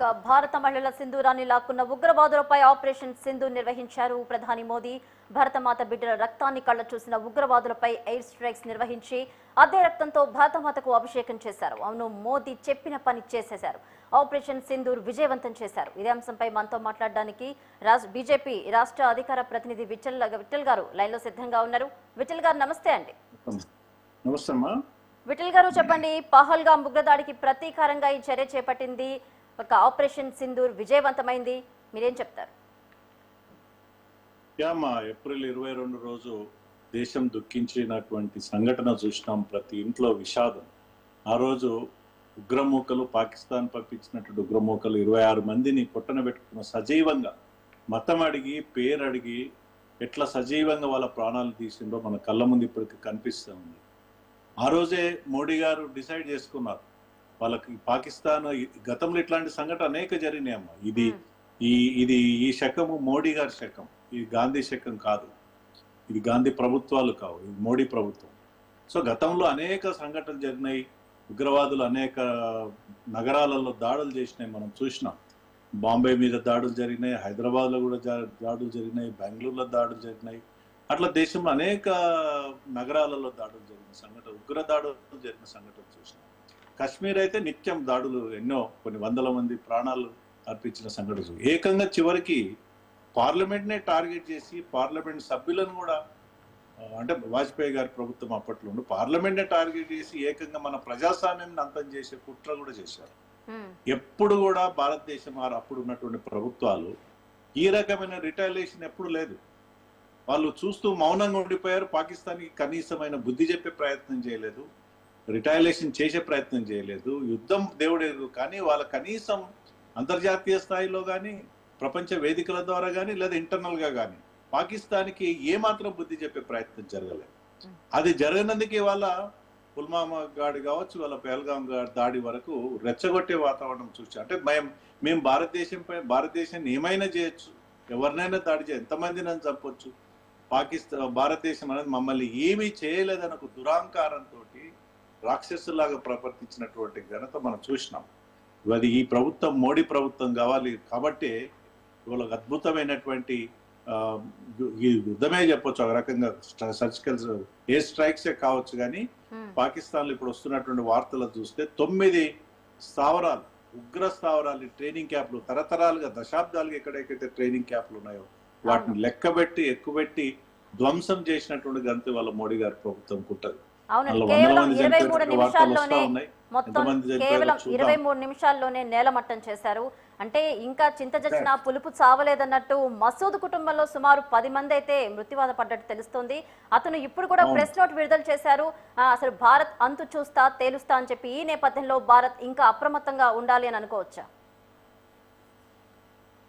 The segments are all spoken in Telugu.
భారత మహిళల సింధూరాన్ని లాక్కున్న ఉగ్రవాదులపై ఆపరేషన్ సింధూర్ నిర్వహించారు ప్రధాని మోదీ. భరతమాత బిడ్డల రక్తాన్ని కళ్ళ చూసిన ఉగ్రవాదులపై ఎయిర్ స్ట్రైక్స్ నిర్వహించి అదే రక్తంతో భారతమాతకు అభిషేకం చేశారు. అవును, మోదీ చెప్పిన పని చేసేశారు. ఆపరేషన్ సింధూర్ విజయవంతం చేశారు. ఇదే అంశంపై మనతో మాట్లాడడానికి బీజేపీ రాష్ట్ర అధికార ప్రతినిధి విఠల్ గారు లైన్లో సిద్ధంగా ఉన్నారు. విఠల్ గారు నమస్తే అండి. నమస్తే. విఠల్ గారు చెప్పండి, పహల్గాం ఉగ్రదాడికి ప్రతీకారంగా ఈ చర్య చేపట్టింది. ఒక ఆపరేషన్ సింధూర్ విజయవంతమైంది, మీరేం చెప్తారు? ఏప్రిల్ 22 రోజు దేశం దుఃఖించినటువంటి సంఘటన చూసినాం. ప్రతి ఇంట్లో విషాదం. ఆ రోజు ఉగ్రమూకలు, పాకిస్తాన్ పంపించినటువంటి ఉగ్రమూకలు 26 మందిని పొట్టన పెట్టుకున్న సజీవంగా మతం అడిగి పేరు అడిగి ఎట్లా సజీవంగా వాళ్ళ ప్రాణాలు తీసిందో మన కళ్ళ ముందు ఇప్పటికి కనిపిస్తూ ఉంది. ఆ రోజే మోడీ గారు డిసైడ్ చేసుకున్నారు, వాళ్ళకి పాకిస్తాన్ గతంలో ఇట్లాంటి సంఘటన అనేక జరిగినాయమ్మా. ఈ శకము మోడీ గారి శకం, ఇది గాంధీ శకం కాదు, ఇది గాంధీ ప్రభుత్వాలు కావు, ఇది మోడీ ప్రభుత్వం. సో గతంలో అనేక సంఘటనలు జరిగినాయి. ఉగ్రవాదులు అనేక నగరాలలో దాడులు చేసినాయి, మనం చూసినాం. బాంబే మీద దాడులు జరిగినాయి, హైదరాబాద్లో కూడా దాడులు జరిగినాయి, బెంగళూరులో దాడులు జరిగినాయి. అట్లా దేశంలో అనేక నగరాలలో దాడులు జరిగిన సంఘటన, ఉగ్ర దాడులు జరిగిన సంఘటన చూసినాం. కశ్మీర్ అయితే నిత్యం దాడులు, ఎన్నో కొన్ని వందల మంది ప్రాణాలు అర్పించిన సంఘటన. ఏకంగా చివరికి పార్లమెంట్నే టార్గెట్ చేసి పార్లమెంట్ సభ్యులను కూడా, అంటే వాజ్పేయి గారి ప్రభుత్వం అప్పట్లో పార్లమెంట్నే టార్గెట్ చేసి ఏకంగా మన ప్రజాస్వామ్యాన్ని అంతం చేసే కుట్ర కూడా చేశారు. ఎప్పుడు కూడా భారతదేశం అప్పుడు ఉన్నటువంటి ప్రభుత్వాలు ఈ రకమైన రిటాలియేషన్ ఎప్పుడు లేదు. వాళ్ళు చూస్తూ మౌనంగా ఉండిపోయారు. పాకిస్తాన్కి కనీసమైన బుద్ధి చెప్పే ప్రయత్నం చేయలేదు, రిటాలియేషన్ చేసే ప్రయత్నం చేయలేదు. యుద్ధం దేవుడు, కానీ వాళ్ళ కనీసం అంతర్జాతీయ స్థాయిలో కానీ ప్రపంచ వేదికల ద్వారా కానీ లేదా ఇంటర్నల్ గా కానీ పాకిస్తాన్కి ఏమాత్రం బుద్ధి చెప్పే ప్రయత్నం జరగలేదు. అది జరగనందుకే వాళ్ళ పుల్వామా గాడి కావచ్చు, వాళ్ళ పహల్గాం దాడి వరకు రెచ్చగొట్టే వాతావరణం చూసి, అంటే మేము భారతదేశాన్ని ఏమైనా చేయొచ్చు, ఎవరినైనా దాడి చేయ, ఎంతమందిని చంపొచ్చు, భారతదేశం అనేది మమ్మల్ని ఏమీ చేయలేదని ఒక దురాంకారంతో రాక్షసులాగా ప్రవర్తించినటువంటి ఘనత మనం చూసినాం. అది ఈ ప్రభుత్వం, మోడీ ప్రభుత్వం కావాలి కాబట్టి ఇవాళ అద్భుతమైనటువంటి ఈ యుద్ధమే చెప్పొచ్చు. ఒక రకంగా సర్జికల్ ఎయిర్ స్ట్రైక్సే కావచ్చు. కానీ పాకిస్తాన్లో ఇప్పుడు వస్తున్నటువంటి వార్తలు చూస్తే 9 స్థావరాలు, ఉగ్ర స్థావరాలు, ట్రైనింగ్ క్యాంపులు, తరతరాలుగా దశాబ్దాలుగా ఎక్కడెక్కడైతే ట్రైనింగ్ క్యాంపులు ఉన్నాయో వాటిని లెక్కబెట్టి ఎక్కుబెట్టి ధ్వంసం చేసినటువంటి గంతి వాళ్ళ మోడీ గారి ప్రభుత్వం కుట్టదు. కేవలం 23 నిమిషాల్లోనే నేలమట్టం చేశారు. అంటే ఇంకా చింత చచ్చిన పులుపు చావలేదన్నట్టు మసూద్ కుటుంబంలో సుమారు 10 మంది అయితే మృత్యువాత పడ్డట్టు తెలుస్తోంది. అతను ఇప్పుడు కూడా ప్రెస్ నోట్ విడుదల చేశారు. అసలు భారత్ అంతు చూస్తా తేలుస్తా అని చెప్పి. ఈ నేపథ్యంలో భారత్ ఇంకా అప్రమత్తంగా ఉండాలి అని అనుకోవచ్చా?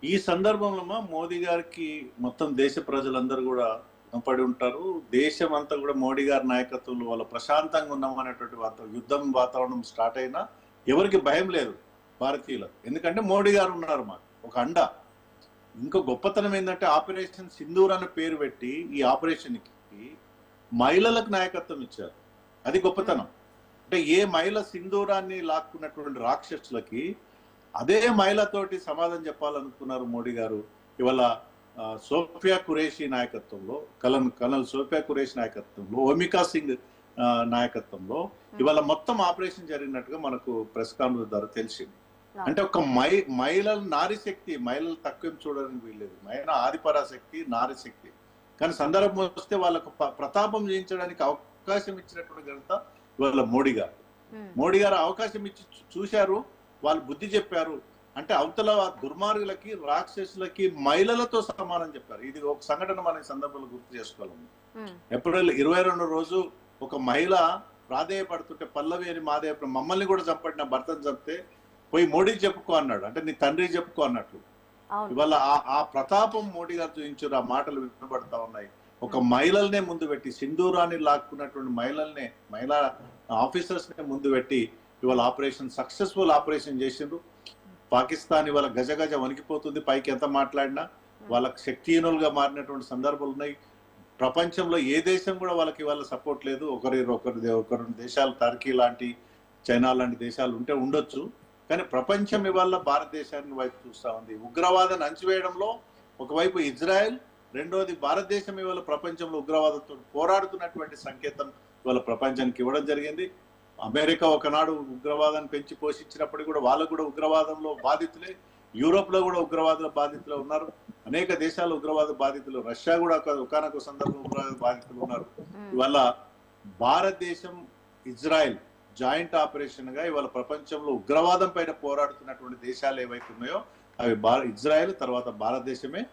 ఈ సందర్భంలో మోదీ గారికి మొత్తం దేశ ప్రజలందరూ కూడా పడి ఉంటారు. దేశం అంతా కూడా మోడీ గారి నాయకత్వంలో వాళ్ళ ప్రశాంతంగా ఉన్నామనేటువంటి యుద్ధం వాతావరణం స్టార్ట్ అయినా ఎవరికి భయం లేదు భారతీయులకు. ఎందుకంటే మోడీ గారు ఉన్నారు మాకు ఒక అండ. ఇంకో గొప్పతనం ఏంటంటే ఆపరేషన్ సింధూర్ అనే పేరు పెట్టి ఈ ఆపరేషన్కి మహిళలకు నాయకత్వం ఇచ్చారు. అది గొప్పతనం. అంటే ఏ మహిళ సింధూరాన్ని లాక్కున్నటువంటి రాక్షసులకి అదే మహిళతోటి సమాధానం చెప్పాలనుకున్నారు మోడీ గారు. ఇవాళ సోఫియా ఖురేషీ నాయకత్వంలో, కల్నల్ సోఫియా ఖురేషీ నాయకత్వంలో, ఓమికా సింగ్ నాయకత్వంలో ఇవాళ మొత్తం ఆపరేషన్ జరిగినట్టుగా మనకు ప్రెస్ కాన్ఫరెన్స్ ద్వారా తెలిసింది. అంటే ఒక మహిళల నారీ శక్తి, మహిళలు తక్కువ చూడడానికి వీల్లేదు. మహిళ ఆదిపరాశక్తి, నారీ శక్తి. కానీ సందర్భం వస్తే వాళ్ళకు ప్రతాపం చేయించడానికి అవకాశం ఇచ్చినటువంటి ఘనత ఇవాళ మోడీ గారు. మోడీ గారు అవకాశం ఇచ్చి చూశారు, వాళ్ళు బుద్ధి చెప్పారు. అంటే అవతల దుర్మార్గులకి, రాక్షసులకి మహిళలతో సమానం చెప్పారు. ఇది ఒక సంఘటన మన సందర్భంలో గుర్తు చేసుకోవాలి. ఏప్రిల్ 22 రోజు ఒక మహిళ ప్రాధేయపడుతుంటే, పల్లవి అని మాదేవ మమ్మల్ని కూడా చంపండి, నా భర్తను చంపితే పోయి మోడీకి చెప్పుకో అన్నాడు. అంటే నీ తండ్రికి చెప్పుకో అన్నట్లు. ఇవాళ ఆ ప్రతాపం మోడీ గారు చూపించారు. ఆ మాటలు వినబడతా ఉన్నాయి. ఒక మహిళలనే ముందు పెట్టి, సింధూరాన్ని లాక్కున్నటువంటి మహిళా ఆఫీసర్స్ నే ముందు పెట్టి ఇవాళ సక్సెస్ఫుల్ ఆపరేషన్ చేసిండ్రు. పాకిస్తాన్ ఇవాళ గజగజ వణికిపోతుంది. పైకి ఎంత మాట్లాడినా వాళ్ళకి శక్తిహీనులుగా మారినటువంటి సందర్భాలు ఉన్నాయి. ప్రపంచంలో ఏ దేశం కూడా వాళ్ళకి ఇవాళ సపోర్ట్ లేదు. ఒకరి దేశాలు, టర్కీ లాంటి, చైనా లాంటి దేశాలు ఉంటే ఉండొచ్చు. కానీ ప్రపంచం ఇవాళ భారతదేశానికి వైపు చూస్తా ఉంది. ఉగ్రవాదాన్ని అణచివేయడంలో ఒకవైపు ఇజ్రాయెల్, రెండోది భారతదేశం ఇవాళ ప్రపంచంలో ఉగ్రవాదంతో పోరాడుతున్నటువంటి సంకేతం ఇవాళ ప్రపంచానికి ఇవ్వడం జరిగింది. అమెరికా ఒకనాడు ఉగ్రవాదాన్ని పెంచి పోషించినప్పటికీ కూడా వాళ్ళు కూడా ఉగ్రవాదంలో బాధితులే. యూరోప్ లో కూడా ఉగ్రవాద బాధితులు ఉన్నారు. అనేక దేశాలు ఉగ్రవాద బాధితులు, రష్యా కూడా ఒకనొక సందర్భం ఉగ్రవాద బాధితులు ఉన్నారు. ఇవాళ భారతదేశం, ఇజ్రాయెల్ జాయింట్ ఆపరేషన్ గా ఇవాళ ప్రపంచంలో ఉగ్రవాదం పైన పోరాడుతున్నటువంటి దేశాలు ఏవైతే ఉన్నాయో అవి ఇజ్రాయెల్ తర్వాత భారతదేశమే.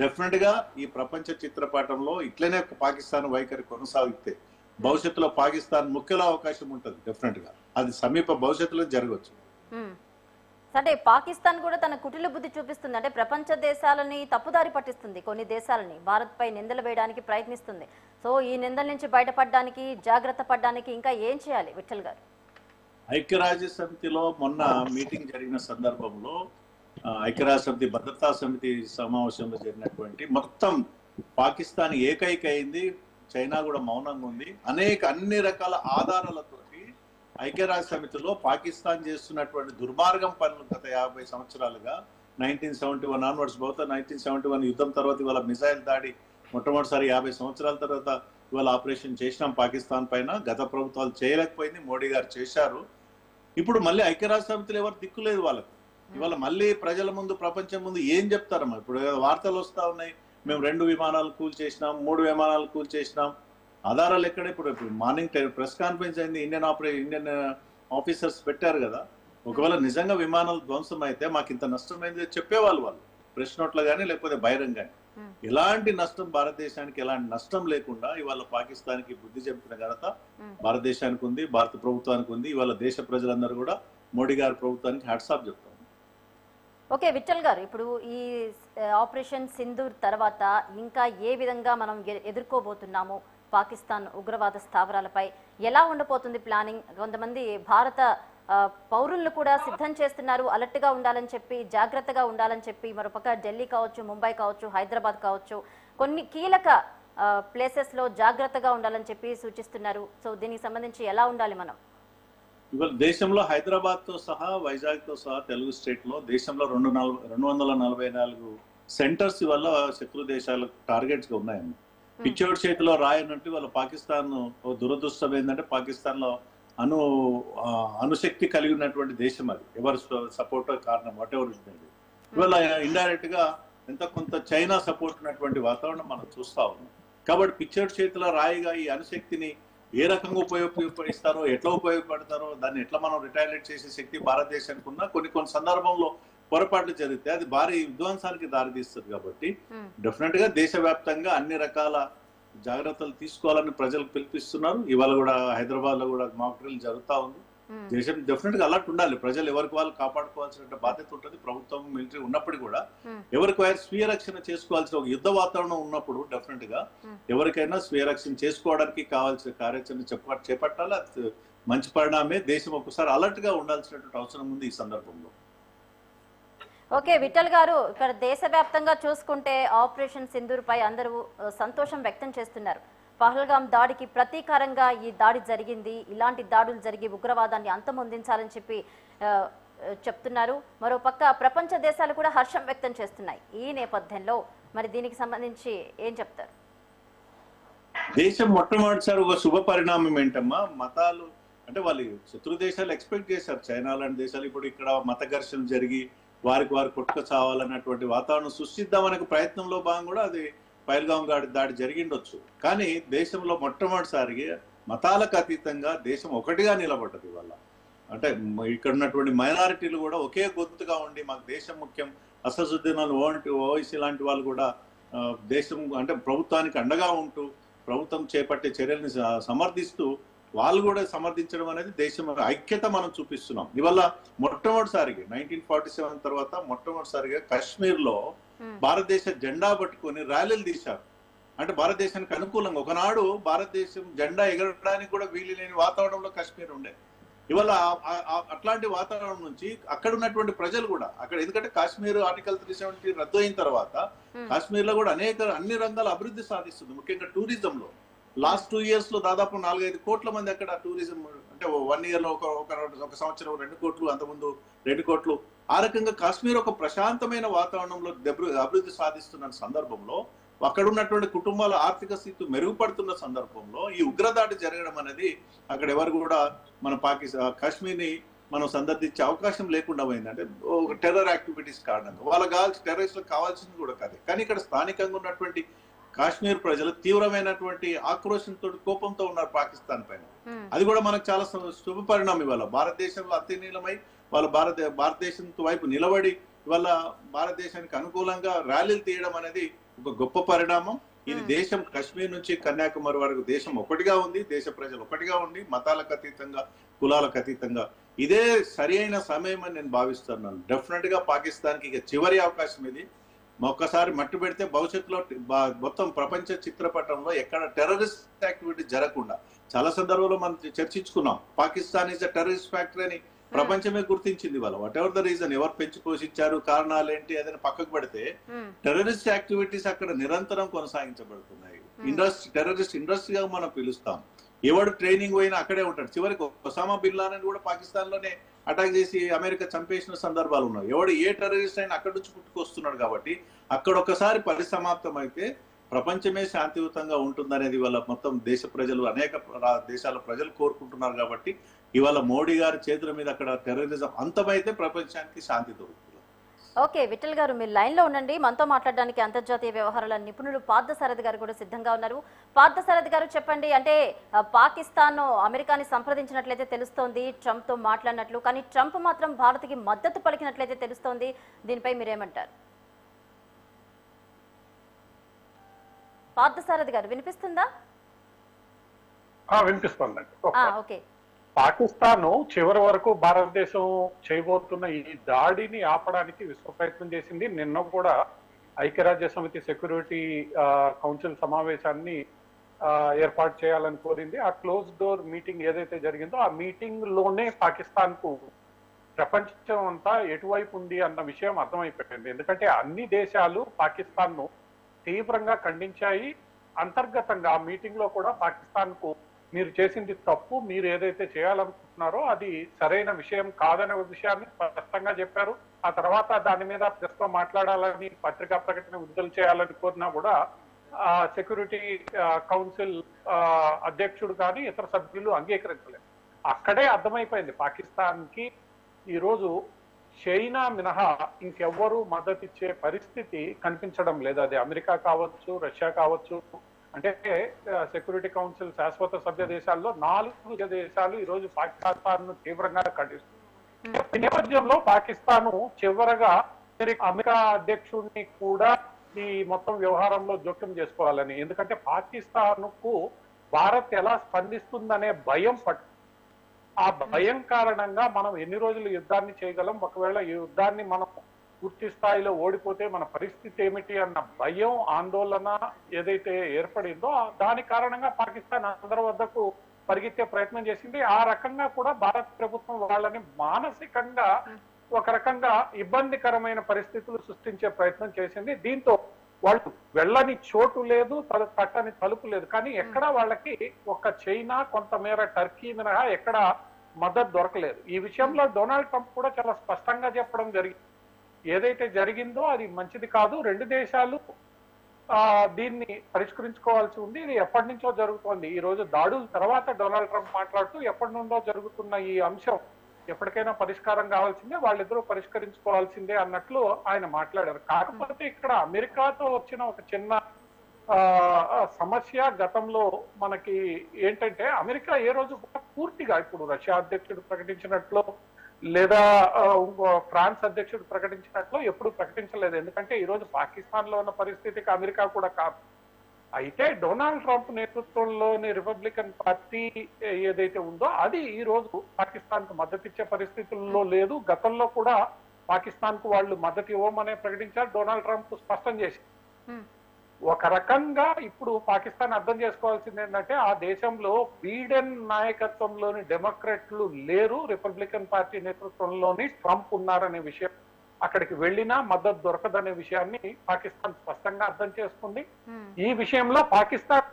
డెఫినెట్ గా ఈ ప్రపంచ చిత్రపటంలో ఇట్లనే పాకిస్తాన్ వైఖరి కొనసాగితే భవిష్యత్తులో పాకిస్తాన్ ముఖ్యలో అవకాశం ఉంటుంది. డెఫినెట్ గా అది సమీప భవిష్యత్తులో జరగవచ్చు. అంటే పాకిస్తాన్ కూడా తన కుటిల బుద్ధి చూపిస్తుంది, అంటే ప్రపంచ దేశాలని తప్పుదారి పట్టిస్తుంది, కొన్ని దేశాలని భారత్ పై నిందలు వేయడానికి ప్రయత్నిస్తుంది. సో ఈ నిందల నుంచి బయటపడడానికి, జాగ్రత్త పడడానికి ఇంకా ఏం చేయాలి విఠల్ గారు? ఐక్యరాజ్య సమితిలో మొన్న మీటింగ్ జరిగిన సందర్భంలో ఐక్యరాజ్య సమితి భద్రతా సమితి సమావేశంలో జరిగినటువంటి మొత్తం పాకిస్తాన్ ఏకైక అయింది, చైనా కూడా మౌనంగా ఉంది. అన్ని రకాల ఆధారాలతోటి ఐక్యరాజ్య సమితిలో పాకిస్తాన్ చేస్తున్నటువంటి దుర్మార్గం పనులు గత 50 సంవత్సరాలుగా 1971 ఆన్వర్డ్స్, బహుశా 1971 యుద్ధం తర్వాత ఇవాళ మిసైల్ దాడి మొట్టమొదటిసారి 50 సంవత్సరాల తర్వాత ఇవాళ ఆపరేషన్ చేసినాం పాకిస్తాన్ పైన. గత ప్రభుత్వాలు చేయలేకపోయింది, మోడీ గారు చేశారు. ఇప్పుడు మళ్ళీ ఐక్యరాజ్య సమితిలో ఎవరు దిక్కులేదు వాళ్ళకు. ఇవాళ మళ్ళీ ప్రజల ముందు, ప్రపంచం ముందు ఏం చెప్తారమ్మా? ఇప్పుడు వార్తలు వస్తా ఉన్నాయి, మేము 2 విమానాలు కూల్చేసినాం, 3 విమానాలు కూల్చేసినాం. ఆధారాలు ఎక్కడ? ఇప్పుడు మార్నింగ్ ప్రెస్ కాన్ఫరెన్స్ అయింది, ఇండియన్ ఆఫీసర్స్ పెట్టారు కదా. ఒకవేళ నిజంగా విమానాలు ధ్వంసం అయితే మాకు ఇంత నష్టమైంది చెప్పేవాళ్ళు వాళ్ళు ప్రెస్ నోట్లో కానీ లేకపోతే బహిరంగ కానీ. ఎలాంటి నష్టం భారతదేశానికి, ఎలాంటి నష్టం లేకుండా ఇవాళ పాకిస్తాన్కి బుద్ధి చెప్పిన ఘనత భారతదేశానికి ఉంది, భారత ప్రభుత్వానికి ఉంది. ఇవాళ దేశ ప్రజలందరూ కూడా మోడీ గారి ప్రభుత్వానికి హ్యాట్సాప్ చెప్తారు. ఓకే విఠల్ గారు, ఇప్పుడు ఈ ఆపరేషన్ సింధూర్ తర్వాత ఇంకా ఏ విధంగా మనం ఎదుర్కోబోతున్నాము? పాకిస్తాన్ ఉగ్రవాద స్థావరాలపై ఎలా ఉండబోతుంది ప్లానింగ్? కొంతమంది భారత పౌరులను కూడా సిద్ధం చేస్తున్నారు, అలర్ట్ గా ఉండాలని చెప్పి, జాగ్రత్తగా ఉండాలని చెప్పి. మరోపక్క ఢిల్లీ కావచ్చు, ముంబై కావచ్చు, హైదరాబాద్ కావచ్చు, కొన్ని కీలక ప్లేసెస్ లో జాగ్రత్తగా ఉండాలని చెప్పి సూచిస్తున్నారు. సో దీనికి సంబంధించి ఎలా ఉండాలి మనం? ఇవాళ దేశంలో హైదరాబాద్ తో సహా, వైజాగ్ తో సహా తెలుగు స్టేట్ లో దేశంలో 244 సెంటర్స్ ఇవాళ శత్రు దేశాలకు టార్గెట్స్ గా ఉన్నాయన్న. పిచ్చోడి చేతిలో రాయనంటే వాళ్ళ పాకిస్తాన్ దురదృష్టం ఏంటంటే పాకిస్తాన్ లో అణుశక్తి కలిగి ఉన్నటువంటి దేశం అది. ఎవరు సపోర్ట్ కారణం వాట్ ఎవర్ ఉంటుంది. ఇవాళ ఇండైరెక్ట్ గా ఎంత కొంత చైనా సపోర్ట్ ఉన్నటువంటి వాతావరణం మనం చూస్తా ఉన్నాం. కాబట్టి పిచ్చోడి చేతిలో రాయిగా ఈ అణుశక్తిని ఏ రకంగా ఉపయోగిస్తారో, ఎట్లా ఉపయోగపడతారో, దాన్ని ఎట్లా మనం రిటాలియేట్ చేసే శక్తి భారతదేశానికి ఉన్నా కొన్ని సందర్భంలో పొరపాట్లు జరిగితే అది భారీ విధ్వంసానికి దారితీస్తుంది. కాబట్టి డెఫినెట్ గా దేశవ్యాప్తంగా అన్ని రకాల జాగ్రత్తలు తీసుకోవాలని ప్రజలకు పిలిపిస్తున్నారు. ఇవాళ కూడా హైదరాబాద్ లో కూడా మాక్ డ్రిల్ జరుగుతా ఉంది. దేశం డెఫినెట్ గా అలర్ట్ ఉండాలి. ప్రజలు ఎవరికి వాళ్ళు కాపాడుకోవాల్సిన బాధ్యత ఉంటుంది. ప్రభుత్వం, మిలిటరీ ఉన్నప్పుడు కూడా ఎవరికి వారు స్వీయ రక్షణ చేసుకోవాల్సిన ఒక యుద్ధ వాతావరణం ఉన్నప్పుడు డెఫినెట్ గా ఎవరికైనా స్వీయ రక్షణ చేసుకోవడానికి కావాల్సిన కార్యాచరణ చేపట్టాలి. అది మంచి పరిణామే. దేశం ఒకసారి అలర్ట్ గా ఉండాల్సినటువంటి అవసరం ఉంది ఈ సందర్భంలో. ఓకే విఠల్ గారు, ఇక్కడ దేశవ్యాప్తంగా చూసుకుంటే ఆపరేషన్ సింధూర్ పై అందరూ సంతోషం వ్యక్తం చేస్తున్నారు. పహల్గాం దాడికి ప్రతీకారంగా ఈ దాడి జరిగింది, ఇలాంటి దాడులు జరిగి ఉగ్రవాదాన్ని అంతమొందించాలని చెప్పి చెప్తున్నారు. మరోపక్క ప్రపంచ దేశాలు కూడా హర్షం వ్యక్తం చేస్తున్నాయి. ఈ నేపథ్యంలో మరి దీనికి సంబంధించి ఏం చెప్తారు? దేశం మొట్టమొదటిసారి ఒక శుభ పరిణామం ఏంటమ్మా, మతాలు అంటే వాళ్ళు శత్రు దేశాలు ఎక్స్పెక్ట్ చేశారు. చైనా లాంటి దేశాలు ఇప్పుడు ఇక్కడ మత ఘర్షణలు జరిగి వారికి వారు కొట్టుకు చావాలన్నటువంటి వాతావరణం సృష్టిద్దామనే ప్రయత్నంలో భాగంగా కూడా అది పహల్గాం దాడి జరిగిండొచ్చు. కానీ దేశంలో మొట్టమొదటిసారిగా మతాలకు అతీతంగా దేశం ఒకటిగా నిలబడ్డది వల్ల. అంటే ఇక్కడ ఉన్నటువంటి మైనారిటీలు కూడా ఒకే గొంతుగా ఉండి మాకు దేశం ముఖ్యం, అసదుద్దీన్ ఓవైసీ లాంటి వాళ్ళు కూడా దేశం అంటే ప్రభుత్వానికి అండగా ఉంటూ ప్రభుత్వం చేపట్టే చర్యల్ని సమర్థిస్తూ వాళ్ళు కూడా సమర్థించడం అనేది దేశం ఐక్యత మనం చూపిస్తున్నాం. ఇవాళ మొట్టమొదటిసారిగా 1947 తర్వాత మొట్టమొదటిసారిగా కాశ్మీర్ లో భారతదేశ జెండా పట్టుకొని ర్యాలీలు తీశారు. అంటే భారతదేశానికి అనుకూలంగా. ఒకనాడు భారతదేశం జెండా ఎగరడానికి కూడా వీలు లేని వాతావరణంలో కాశ్మీర్ ఉండే. ఇవాళ అట్లాంటి వాతావరణం నుంచి అక్కడ ఉన్నటువంటి ప్రజలు కూడా అక్కడ, ఎందుకంటే కాశ్మీర్ ఆర్టికల్ 370 రద్దు అయిన తర్వాత కాశ్మీర్ లో కూడా అన్ని రంగాల అభివృద్ధి సాధిస్తుంది, ముఖ్యంగా టూరిజంలో. లాస్ట్ 2 years లో దాదాపు 4-5 కోట్ల మంది అక్కడ టూరిజం, అంటే 1 year లో ఒక సంవత్సరం 2 కోట్లు, అంతకుముందు 2 కోట్లు. ఆ రకంగా కాశ్మీర్ ఒక ప్రశాంతమైన వాతావరణంలో అభివృద్ధి సాధిస్తున్న సందర్భంలో, అక్కడ ఉన్నటువంటి కుటుంబాల ఆర్థిక స్థితి మెరుగుపడుతున్న సందర్భంలో ఈ ఉగ్రదాడి జరగడం అనేది అక్కడ ఎవరు కూడా మన కాశ్మీర్ని మనం సందర్శించే అవకాశం లేకుండా పోయింది. అంటే ఒక టెర్రర్ యాక్టివిటీస్ కారణంగా వాళ్ళకి కావాల్సి టెర్రరిస్టులకు కావాల్సింది కూడా కాదు. కానీ ఇక్కడ స్థానికంగా ఉన్నటువంటి కాశ్మీర్ ప్రజలు తీవ్రమైనటువంటి ఆక్రోశంతో, కోపంతో ఉన్నారు పాకిస్తాన్ పైన. అది కూడా మనకు చాలా శుభ పరిణామం. ఇవాళ భారతదేశంలో అత్యున్నీలమై వాళ్ళ భారతదేశం వైపు నిలబడి ఇవాళ భారతదేశానికి అనుకూలంగా ర్యాలీలు తీయడం అనేది ఒక గొప్ప పరిణామం. ఇది దేశం కాశ్మీర్ నుంచి కన్యాకుమారి వరకు దేశం ఒకటిగా ఉంది, దేశ ప్రజలు ఒకటిగా ఉండి, మతాలకు అతీతంగా, కులాలకు అతీతంగా ఇదే సరి అయిన సమయం అని నేను భావిస్తున్నాను. డెఫినెట్ గా పాకిస్తాన్ కి ఇక చివరి అవకాశం ఇది. ఒక్కసారి మట్టు పెడితే భవిష్యత్తులో మొత్తం ప్రపంచ చిత్రపటంలో ఎక్కడ టెర్రరిస్ట్ యాక్టివిటీ జరగకుండా, చాలా సందర్భంలో మనం చర్చించుకున్నాం, Pakistan is a terrorist factory అని ప్రపంచమే గుర్తించింది. వాళ్ళ వాట్ ఎవర్ ద రీజన్, ఎవరు పెంచి పోషించారు, కారణాలు ఏంటి అదని పక్కకు పెడితే టెర్రరిస్ట్ యాక్టివిటీస్ అక్కడ నిరంతరం కొనసాగించబడుతున్నాయి. టెర్రరిస్ట్ ఇండస్ట్రీగా మనం పిలుస్తాం. ఎవడు ట్రైనింగ్ పోయినా అక్కడే ఉంటాడు. చివరికి ఒసామా బిన్ లాడెన్ కూడా పాకిస్తాన్ లోనే అటాక్ చేసి అమెరికా చంపేసిన సందర్భాలు ఉన్నాయి. ఎవడు ఏ టెర్రరిస్ట్ అయినా అక్కడి నుంచి పుట్టుకొస్తున్నాడు. కాబట్టి అక్కడ ఒకసారి పరిసమాప్తం అయితే ప్రపంచమే శాంతియుతంగా ఉంటుందనేది ఇవాళ మొత్తం దేశ ప్రజలు, అనేక దేశాల ప్రజలు కోరుకుంటున్నారు. కాబట్టి ఇవాళ మోడీ గారి చేతుల మీద అక్కడ టెర్రరిజం అంతమైతే ప్రపంచానికి శాంతి దొరుకుతుంది. ఓకే, విఠల్ గారు మీరు లైన్ లో ఉండండి. మనతో మాట్లాడడానికి అంతర్జాతీయ వ్యవహారాల నిపుణులు పార్థసారథి గారు కూడా సిద్ధంగా ఉన్నారు. పార్థసారథి గారు చెప్పండి, అంటే పాకిస్తాన్ అమెరికాని సంప్రదించినట్లయితే తెలుస్తోంది, ట్రంప్ తో మాట్లాడినట్లు. కానీ ట్రంప్ మాత్రం భారత్కి మద్దతు పలికినట్లయితే తెలుస్తోంది. దీనిపై మీరేమంటారు? పార్థసారథి గారు వినిపిస్తుందా? వినిపిస్తుందండి. ఓకే. పాకిస్తాన్ చివరి వరకు భారతదేశం చేయబోతున్న ఈ దాడిని ఆపడానికి విశ్వ ప్రయత్నం చేసింది. నిన్న కూడా ఐక్యరాజ్య సమితి సెక్యూరిటీ కౌన్సిల్ సమావేశాన్ని ఏర్పాటు చేయాలని కోరింది. ఆ క్లోజ్ డోర్ మీటింగ్ ఏదైతే జరిగిందో ఆ మీటింగ్ లోనే పాకిస్తాన్ కు ప్రపంచం అంతా ఎటువైపు ఉంది అన్న విషయం అర్థమైపోయింది. ఎందుకంటే అన్ని దేశాలు పాకిస్తాన్ ను తీవ్రంగా ఖండించాయి. అంతర్గతంగా ఆ మీటింగ్ లో కూడా పాకిస్తాన్ కు మీరు చేసింది తప్పు, మీరు ఏదైతే చేయాలనుకుంటున్నారో అది సరైన విషయం కాదనే విషయాన్ని స్పష్టంగా చెప్పారు. ఆ తర్వాత దాని మీద ప్రస్తుతం మాట్లాడాలని, పత్రికా ప్రకటన విడుదల చేయాలని కోరినా కూడా సెక్యూరిటీ కౌన్సిల్ అధ్యక్షుడు కానీ ఇతర సభ్యులు అంగీకరించలేదు. అక్కడే అర్థమైపోయింది పాకిస్తాన్ కి ఈరోజు చైనా మినహా ఇంకెవ్వరూ మద్దతిచ్చే పరిస్థితి కనిపించడం లేదు. అది అమెరికా కావచ్చు, రష్యా కావచ్చు. అంటే సెక్యూరిటీ కౌన్సిల్ శాశ్వత సభ్య దేశాల్లో 4 దేశాలు ఈరోజు పాకిస్తాన్ ను తీవ్రంగా ఖండిస్తుంది. ఈ నేపథ్యంలో పాకిస్తాన్ చివరగా అమెరికా అధ్యక్షుడిని కూడా ఈ మొత్తం వ్యవహారంలో జోక్యం చేసుకోవాలని, ఎందుకంటే పాకిస్తాన్ కు భారత్ ఎలా స్పందిస్తుందనే భయం ఆ భయం కారణంగా మనం ఎన్ని రోజులు యుద్ధాన్ని చేయగలం, ఒకవేళ ఈ యుద్ధాన్ని మనం పూర్తి స్థాయిలో ఓడిపోతే మన పరిస్థితి ఏమిటి అన్న భయం, ఆందోళన ఏదైతే ఏర్పడిందో దాని కారణంగా పాకిస్తాన్ అందరి వద్దకు పరిగెత్తే ప్రయత్నం చేసింది. ఆ రకంగా కూడా భారత ప్రభుత్వం వాళ్ళని మానసికంగా ఒక రకంగా ఇబ్బందికరమైన పరిస్థితులు సృష్టించే ప్రయత్నం చేసింది. దీంతో వాళ్ళు వెళ్ళని చోటు లేదు, తట్టని తలుపు లేదు. కానీ ఎక్కడ వాళ్ళకి ఒక చైనా, కొంతమేర టర్కీ మినహా ఎక్కడ మద్దతు దొరకలేదు. ఈ విషయంలో డొనాల్డ్ ట్రంప్ కూడా చాలా స్పష్టంగా చెప్పడం జరిగింది. ఏదైతే జరిగిందో అది మంచిది కాదు, 2 దేశాలు దీన్ని పరిష్కరించుకోవాల్సి ఉంది. ఇది ఎప్పటి నుంచో జరుగుతోంది. ఈ రోజు దాడుల తర్వాత డొనాల్డ్ ట్రంప్ మాట్లాడుతూ ఎప్పటి నుండో జరుగుతున్న ఈ అంశం ఎప్పటికైనా పరిష్కారం కావాల్సిందే, వాళ్ళిద్దరూ పరిష్కరించుకోవాల్సిందే అన్నట్లు ఆయన మాట్లాడారు. కాకపోతే ఇక్కడ అమెరికాతో వచ్చిన ఒక చిన్న సమస్య గతంలో మనకి ఏంటంటే, అమెరికా ఏ రోజు పూర్తిగా ఇప్పుడు రష్యా అధ్యక్షుడు ప్రకటించినట్లు లేదా ఫ్రాన్స్ అధ్యక్షుడు ప్రకటించినట్లు ఎప్పుడు ప్రకటించలేదు. ఎందుకంటే ఈ రోజు పాకిస్తాన్ లో ఉన్న పరిస్థితికి అమెరికా కూడా కాదు. అయితే డొనాల్డ్ ట్రంప్ నేతృత్వంలోని రిపబ్లికన్ పార్టీ ఏదైతే ఉందో అది ఈ రోజు పాకిస్తాన్ కు మద్దతు ఇచ్చే పరిస్థితుల్లో లేదు. గతంలో కూడా పాకిస్తాన్ కు వాళ్ళు మద్దతు ఇవ్వమనే ప్రకటించారు. డొనాల్డ్ ట్రంప్ స్పష్టం చేసి ఒక రకంగా ఇప్పుడు పాకిస్తాన్ అర్థం చేసుకోవాల్సింది ఏంటంటే, ఆ దేశంలో బైడెన్ నాయకత్వంలోని డెమోక్రాట్లు లేరు, రిపబ్లికన్ పార్టీ నేతృత్వంలోని ట్రంప్ ఉన్నారనే విషయం, అక్కడికి వెళ్ళినా మద్దతు దొరకదనే విషయాన్ని పాకిస్తాన్ స్పష్టంగా అర్థం చేసుకుంది. ఈ విషయంలో పాకిస్తాన్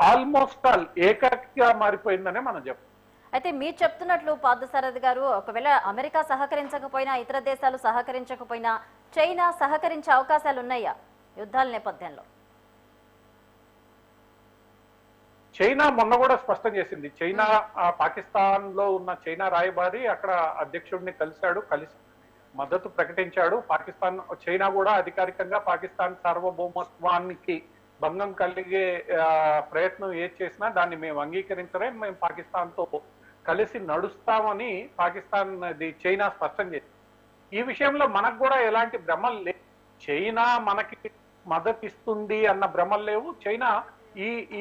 ఆల్మోస్ట్ ఆల్ ఏకగా మారిపోయిందనే మనం చెప్పాలి. అయితే మీరు చెప్తున్నట్లు పార్థసారథి గారు, ఒకవేళ అమెరికా సహకరించకపోయినా, ఇతర దేశాలు సహకరించకపోయినా చైనా సహకరించే అవకాశాలు ఉన్నాయా యుద్ధాల నేపథ్యంలో? చైనా మొన్న కూడా స్పష్టం చేసింది. చైనా పాకిస్తాన్ లో ఉన్న చైనా రాయబారి అక్కడ అధ్యక్షుడిని కలిసి మద్దతు ప్రకటించాడు. చైనా కూడా అధికారికంగా పాకిస్తాన్ సార్వభౌమత్వానికి భంగం కలిగే ప్రయత్నం ఏది చేసినా దాన్ని మేము అంగీకరించలేం, మేము పాకిస్తాన్ తో కలిసి నడుస్తామని చైనా స్పష్టం చేసింది. ఈ విషయంలో మనకు కూడా ఎలాంటి భ్రమలు లేవు. చైనా మనకి మద్దతు ఇస్తుంది అన్న భ్రమలు లేవు. చైనా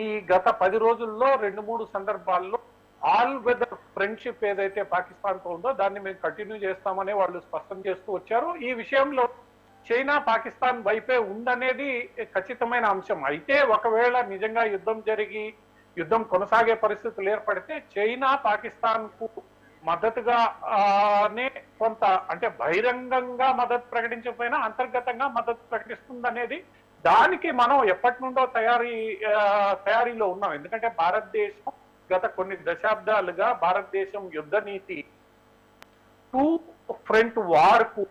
ఈ గత 10 రోజుల్లో 2-3 సందర్భాల్లో ఆల్ వెదర్ ఫ్రెండ్షిప్ ఏదైతే పాకిస్తాన్ తో ఉందో దాన్ని మేము కంటిన్యూ చేస్తామని వాళ్ళు స్పష్టం చేస్తూ వచ్చారు. ఈ విషయంలో చైనా పాకిస్తాన్ వైపే ఉందనేది ఖచ్చితమైన అంశం. అయితే ఒకవేళ నిజంగా యుద్ధం కొనసాగే పరిస్థితులు ఏర్పడితే చైనా పాకిస్తాన్ కు మద్దతుగానే కొంత, అంటే బహిరంగంగా మద్దతు ప్రకటించకపోయినా అంతర్గతంగా మద్దతు ప్రకటిస్తుందనేది, దానికి మనం ఎప్పటి నుండో తయారీలో ఉన్నాం. ఎందుకంటే భారతదేశం గత కొన్ని దశాబ్దాలుగా భారతదేశం యుద్ధ నీతి 2 ఫ్రంట్ వార్ కు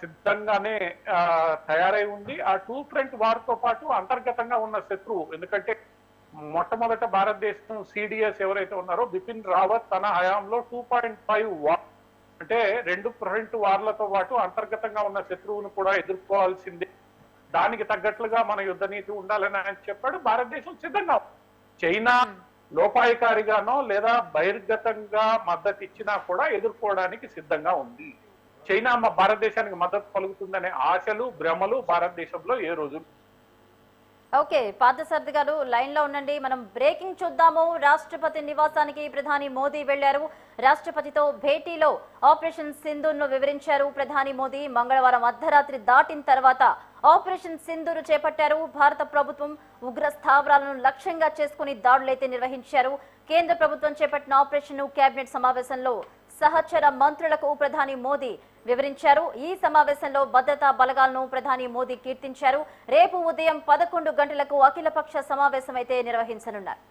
సిద్ధంగానే తయారై ఉంది. ఆ 2 ఫ్రంట్ వార్ తో పాటు అంతర్గతంగా ఉన్న శత్రువు, ఎందుకంటే మొట్టమొదట భారతదేశం సిడిఎస్ ఎవరైతే ఉన్నారో బిపిన్ రావత్ తన హయాంలో 2.5 వార్, అంటే 2 ఫ్రంట్ వార్లతో పాటు అంతర్గతంగా ఉన్న శత్రువును కూడా ఎదుర్కోవాల్సిందే, దానికి తగ్గట్లుగా మన యుద్ధ నీతి ఉండాలని ఆయన చెప్పాడు. భారతదేశం సిద్ధంగా, చైనా లోపాయకారిగానో లేదా బహిర్గతంగా మద్దతు ఇచ్చినా కూడా ఎదుర్కోవడానికి సిద్ధంగా ఉంది. చైనా భారతదేశానికి మద్దతు పలుకుతుందనే ఆశలు, భ్రమలు భారతదేశంలో ఏ రోజు. ఓకే, పార్థసారథి గారు లైన్ లో ఉండండి. మనం బ్రేకింగ్ చూద్దాము. రాష్ట్రపతి నివాసానికి ప్రధాని మోదీ వెళ్లారు. రాష్ట్రపతితో భేటీలో ఆపరేషన్ సింధూర్ను వివరించారు ప్రధాని మోదీ. మంగళవారం అర్ధరాత్రి దాటిన తర్వాత ఆపరేషన్ సింధూర్ చేపట్టారు. భారత ప్రభుత్వం ఉగ్ర స్థావరాలను లక్ష్యంగా చేసుకుని దాడులైతే నిర్వహించారు. కేంద్ర ప్రభుత్వం చేపట్టిన ఆపరేషన్ ను కేబినెట్ సమావేశంలో సహచర మంత్రులకు ప్రధాని మోదీ వివరించారు. ఈ సమావేశంలో భద్రతా బలగాలను ప్రధాని మోదీ కీర్తించారు. రేపు ఉదయం 11 గంటలకు అఖిలపక్ష సమావేశం అయితే నిర్వహించనున్నారు.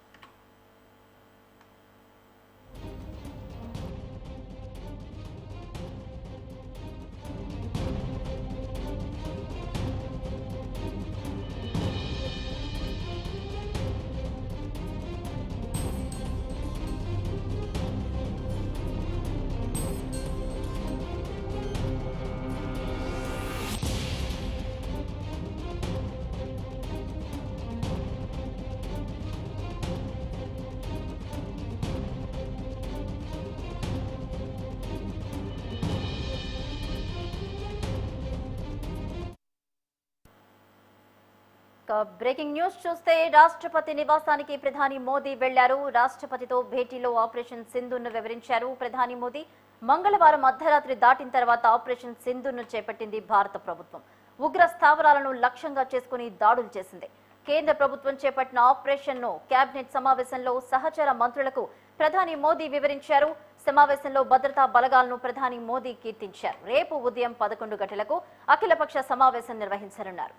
బ్రేకింగ్ న్యూస్ చూస్తే రాష్ట్రపతి నివాసానికి ప్రధాని మోదీ వెళ్లారు. రాష్ట్రపతితో భేటీలో ఆపరేషన్ సింధూర్ను వివరించారు ప్రధాని మోదీ. మంగళవారం అర్ధరాత్రి దాటిన తర్వాత ఆపరేషన్ సింధూర్ను చేపట్టింది భారత ప్రభుత్వం. ఉగ్ర స్థావరాలను లక్ష్యంగా చేసుకుని దాడులు చేసింది. కేంద్ర ప్రభుత్వం చేపట్టిన ఆపరేషన్ ను కేబినెట్ సమావేశంలో సహచర మంత్రులకు ప్రధాని మోదీ వివరించారు. సమావేశంలో భద్రతా బలగాలను ప్రధాని మోదీ కీర్తించారు. రేపు ఉదయం 11 గంటలకు అఖిలపక్ష సమావేశం నిర్వహించనున్నారు.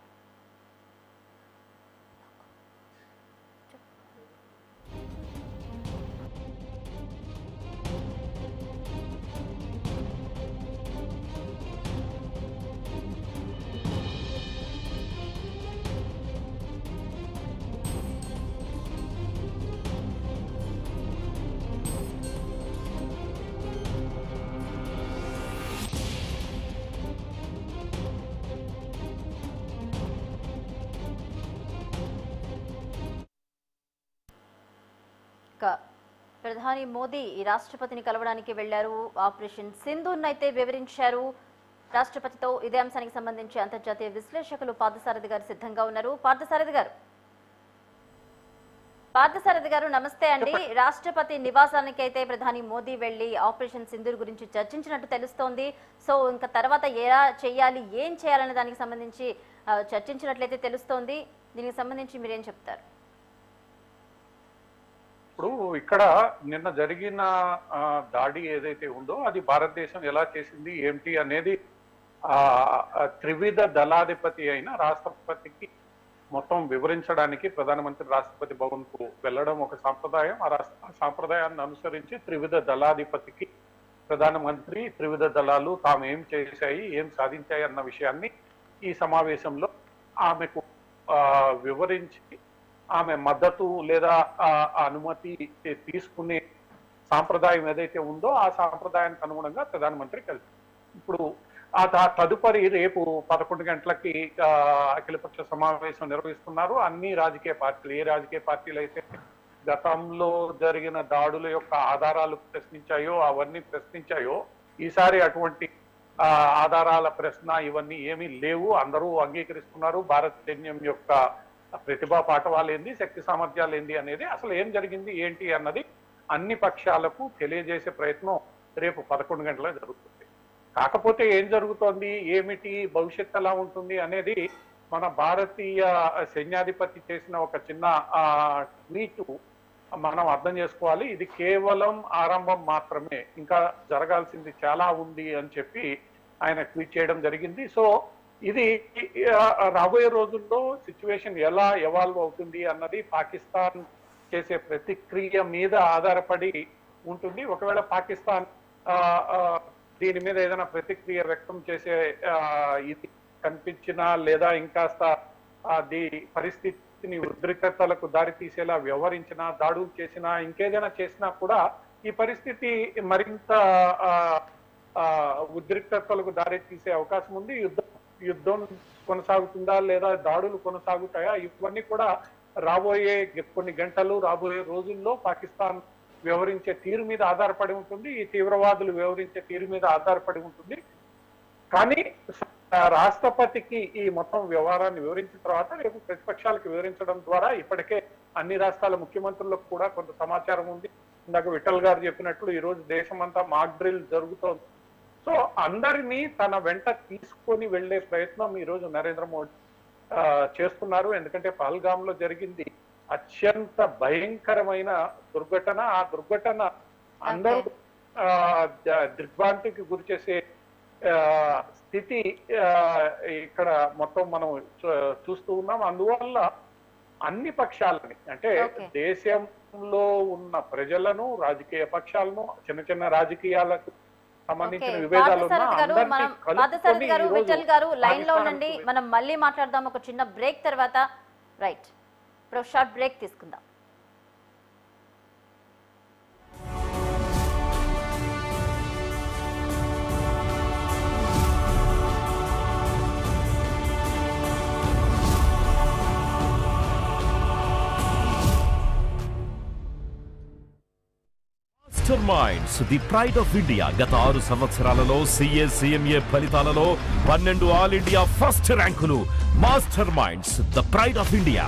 ప్రధాని మోదీ రాష్ట్రపతిని కలవడానికి వెళ్లారు. ఆపరేషన్ సింధూర్ను అయితే వివరించారు రాష్ట్రపతితో. ఇదే అంశానికి సంబంధించి అంతర్జాతీయ విశ్లేషకులు పార్థసారథి గారు సిద్ధంగా ఉన్నారు. పార్థసారథి గారు నమస్తే అండి. రాష్ట్రపతి నివాసానికి అయితే ప్రధాని మోదీ వెళ్లి ఆపరేషన్ సింధూర్ గురించి చర్చించినట్టు తెలుస్తోంది. సో ఇంకా తర్వాత ఎలా చేయాలి, ఏం చేయాలనే దానికి సంబంధించి చర్చించినట్లయితే తెలుస్తోంది. దీనికి సంబంధించి మీరేం చెప్తారు? ఇప్పుడు ఇక్కడ నిన్న జరిగిన దాడి ఏదైతే ఉందో అది భారతదేశం ఎలా చేసింది ఏమిటి అనేది త్రివిధ దళాధిపతి అయిన రాష్ట్రపతికి మొత్తం వివరించడానికి ప్రధానమంత్రి రాష్ట్రపతి భవన్ కు వెళ్ళడం ఒక సాంప్రదాయం. ఆ సాంప్రదాయాన్ని అనుసరించి త్రివిధ దళాధిపతికి ప్రధానమంత్రి, త్రివిధ దళాలు తాము ఏం చేశాయి, ఏం సాధించాయి అన్న విషయాన్ని ఈ సమావేశంలో ఆమెకు వివరించి ఆమె మద్దతు లేదా అనుమతి తీసుకునే సాంప్రదాయం ఏదైతే ఉందో ఆ సాంప్రదాయానికి అనుగుణంగా ప్రధానమంత్రి కలిసి ఇప్పుడు తదుపరి రేపు 11 గంటలకి అఖిలపక్ష సమావేశం నిర్వహిస్తున్నారు. అన్ని రాజకీయ పార్టీలు, ఏ రాజకీయ పార్టీలు అయితే గతంలో జరిగిన దాడుల యొక్క ఆధారాలు ప్రశ్నించాయో అవన్నీ ప్రశ్నించాయో ఈసారి అటువంటి ఆధారాల ప్రశ్న ఇవన్నీ ఏమీ లేవు. అందరూ అంగీకరిస్తున్నారు భారత సైన్యం యొక్క ప్రతిభా పాఠవాలేంది, శక్తి సామర్థ్యాలు ఏంది అనేది, అసలు ఏం జరిగింది ఏంటి అన్నది అన్ని పక్షాలకు తెలియజేసే ప్రయత్నం రేపు 11 గంటలకు జరుగుతుంది. కాకపోతే ఏం జరుగుతోంది, ఏమిటి భవిష్యత్తు ఎలా ఉంటుంది అనేది మన భారతీయ సైన్యాధిపతి చేసిన ఒక చిన్న ట్వీట్ మనం అర్థం చేసుకోవాలి. ఇది కేవలం ఆరంభం మాత్రమే, ఇంకా జరగాల్సింది చాలా ఉంది అని చెప్పి ఆయన ట్వీట్ చేయడం జరిగింది. సో ఇది రాబోయే రోజుల్లో సిచ్యువేషన్ ఎలా ఎవాల్వ్ అవుతుంది అన్నది పాకిస్తాన్ చేసే ప్రతిక్రియ మీద ఆధారపడి ఉంటుంది. ఒకవేళ పాకిస్తాన్ దీని మీద ఏదైనా ప్రతిక్రియ వ్యక్తం చేసే ఇది కనిపించినా లేదా ఇంకాస్త పరిస్థితిని ఉద్రిక్తతలకు దారి తీసేలా వ్యవహరించినా, దాడులు చేసినా, ఇంకేదైనా చేసినా కూడా ఈ పరిస్థితి మరింత ఉద్రిక్తతలకు దారి తీసే అవకాశం ఉంది. యుద్ధం కొనసాగుతుందా లేదా దాడులు కొనసాగుతాయా, ఇవన్నీ కూడా రాబోయే కొన్ని గంటలు, రాబోయే రోజుల్లో పాకిస్తాన్ వ్యవహరించే తీరు మీద ఆధారపడి ఉంటుంది, ఈ తీవ్రవాదులు వ్యవహరించే తీరు మీద ఆధారపడి ఉంటుంది. కానీ రాష్ట్రపతికి ఈ మొత్తం వ్యవహారాన్ని వివరించిన తర్వాత రేపు ప్రతిపక్షాలకు వివరించడం ద్వారా ఇప్పటికే అన్ని రాష్ట్రాల ముఖ్యమంత్రులకు కూడా కొంత సమాచారం ఉంది. ఇందాక విఠల్ గారు చెప్పినట్లు ఈ రోజు దేశమంతా మాక్ డ్రిల్ జరుగుతోంది. సో అందరినీ తన వెంట తీసుకొని వెళ్లే ప్రయత్నం ఈ రోజు నరేంద్ర మోడీ చేస్తున్నారు. ఎందుకంటే పహల్గామ్ లో జరిగింది అత్యంత భయంకరమైన దుర్ఘటన. ఆ దుర్ఘటన అందరూ దిగ్భ్రాంతికి గురి చేసే స్థితి ఇక్కడ మొత్తం మనం చూస్తూ ఉన్నాం. అందువల్ల అన్ని పక్షాలని, అంటే దేశంలో ఉన్న ప్రజలను, రాజకీయ పక్షాలను, చిన్న చిన్న రాజకీయాలకు సంబంధించిన విభేదాలు విఠల్ గారు లైన్ లో ఉండండి, మనం మళ్ళీ మాట్లాడదాం ఒక చిన్న బ్రేక్ తర్వాత. రైట్, ఇప్పుడు షార్ట్ బ్రేక్ తీసుకుందాం. Master minds the pride of India గత 6 సంవత్సరాలలో CA CMA ఫలితాలలో 12 ఆల్ ఇండియా ఫస్ట్ ర్యాంకులు. Master minds the pride of India.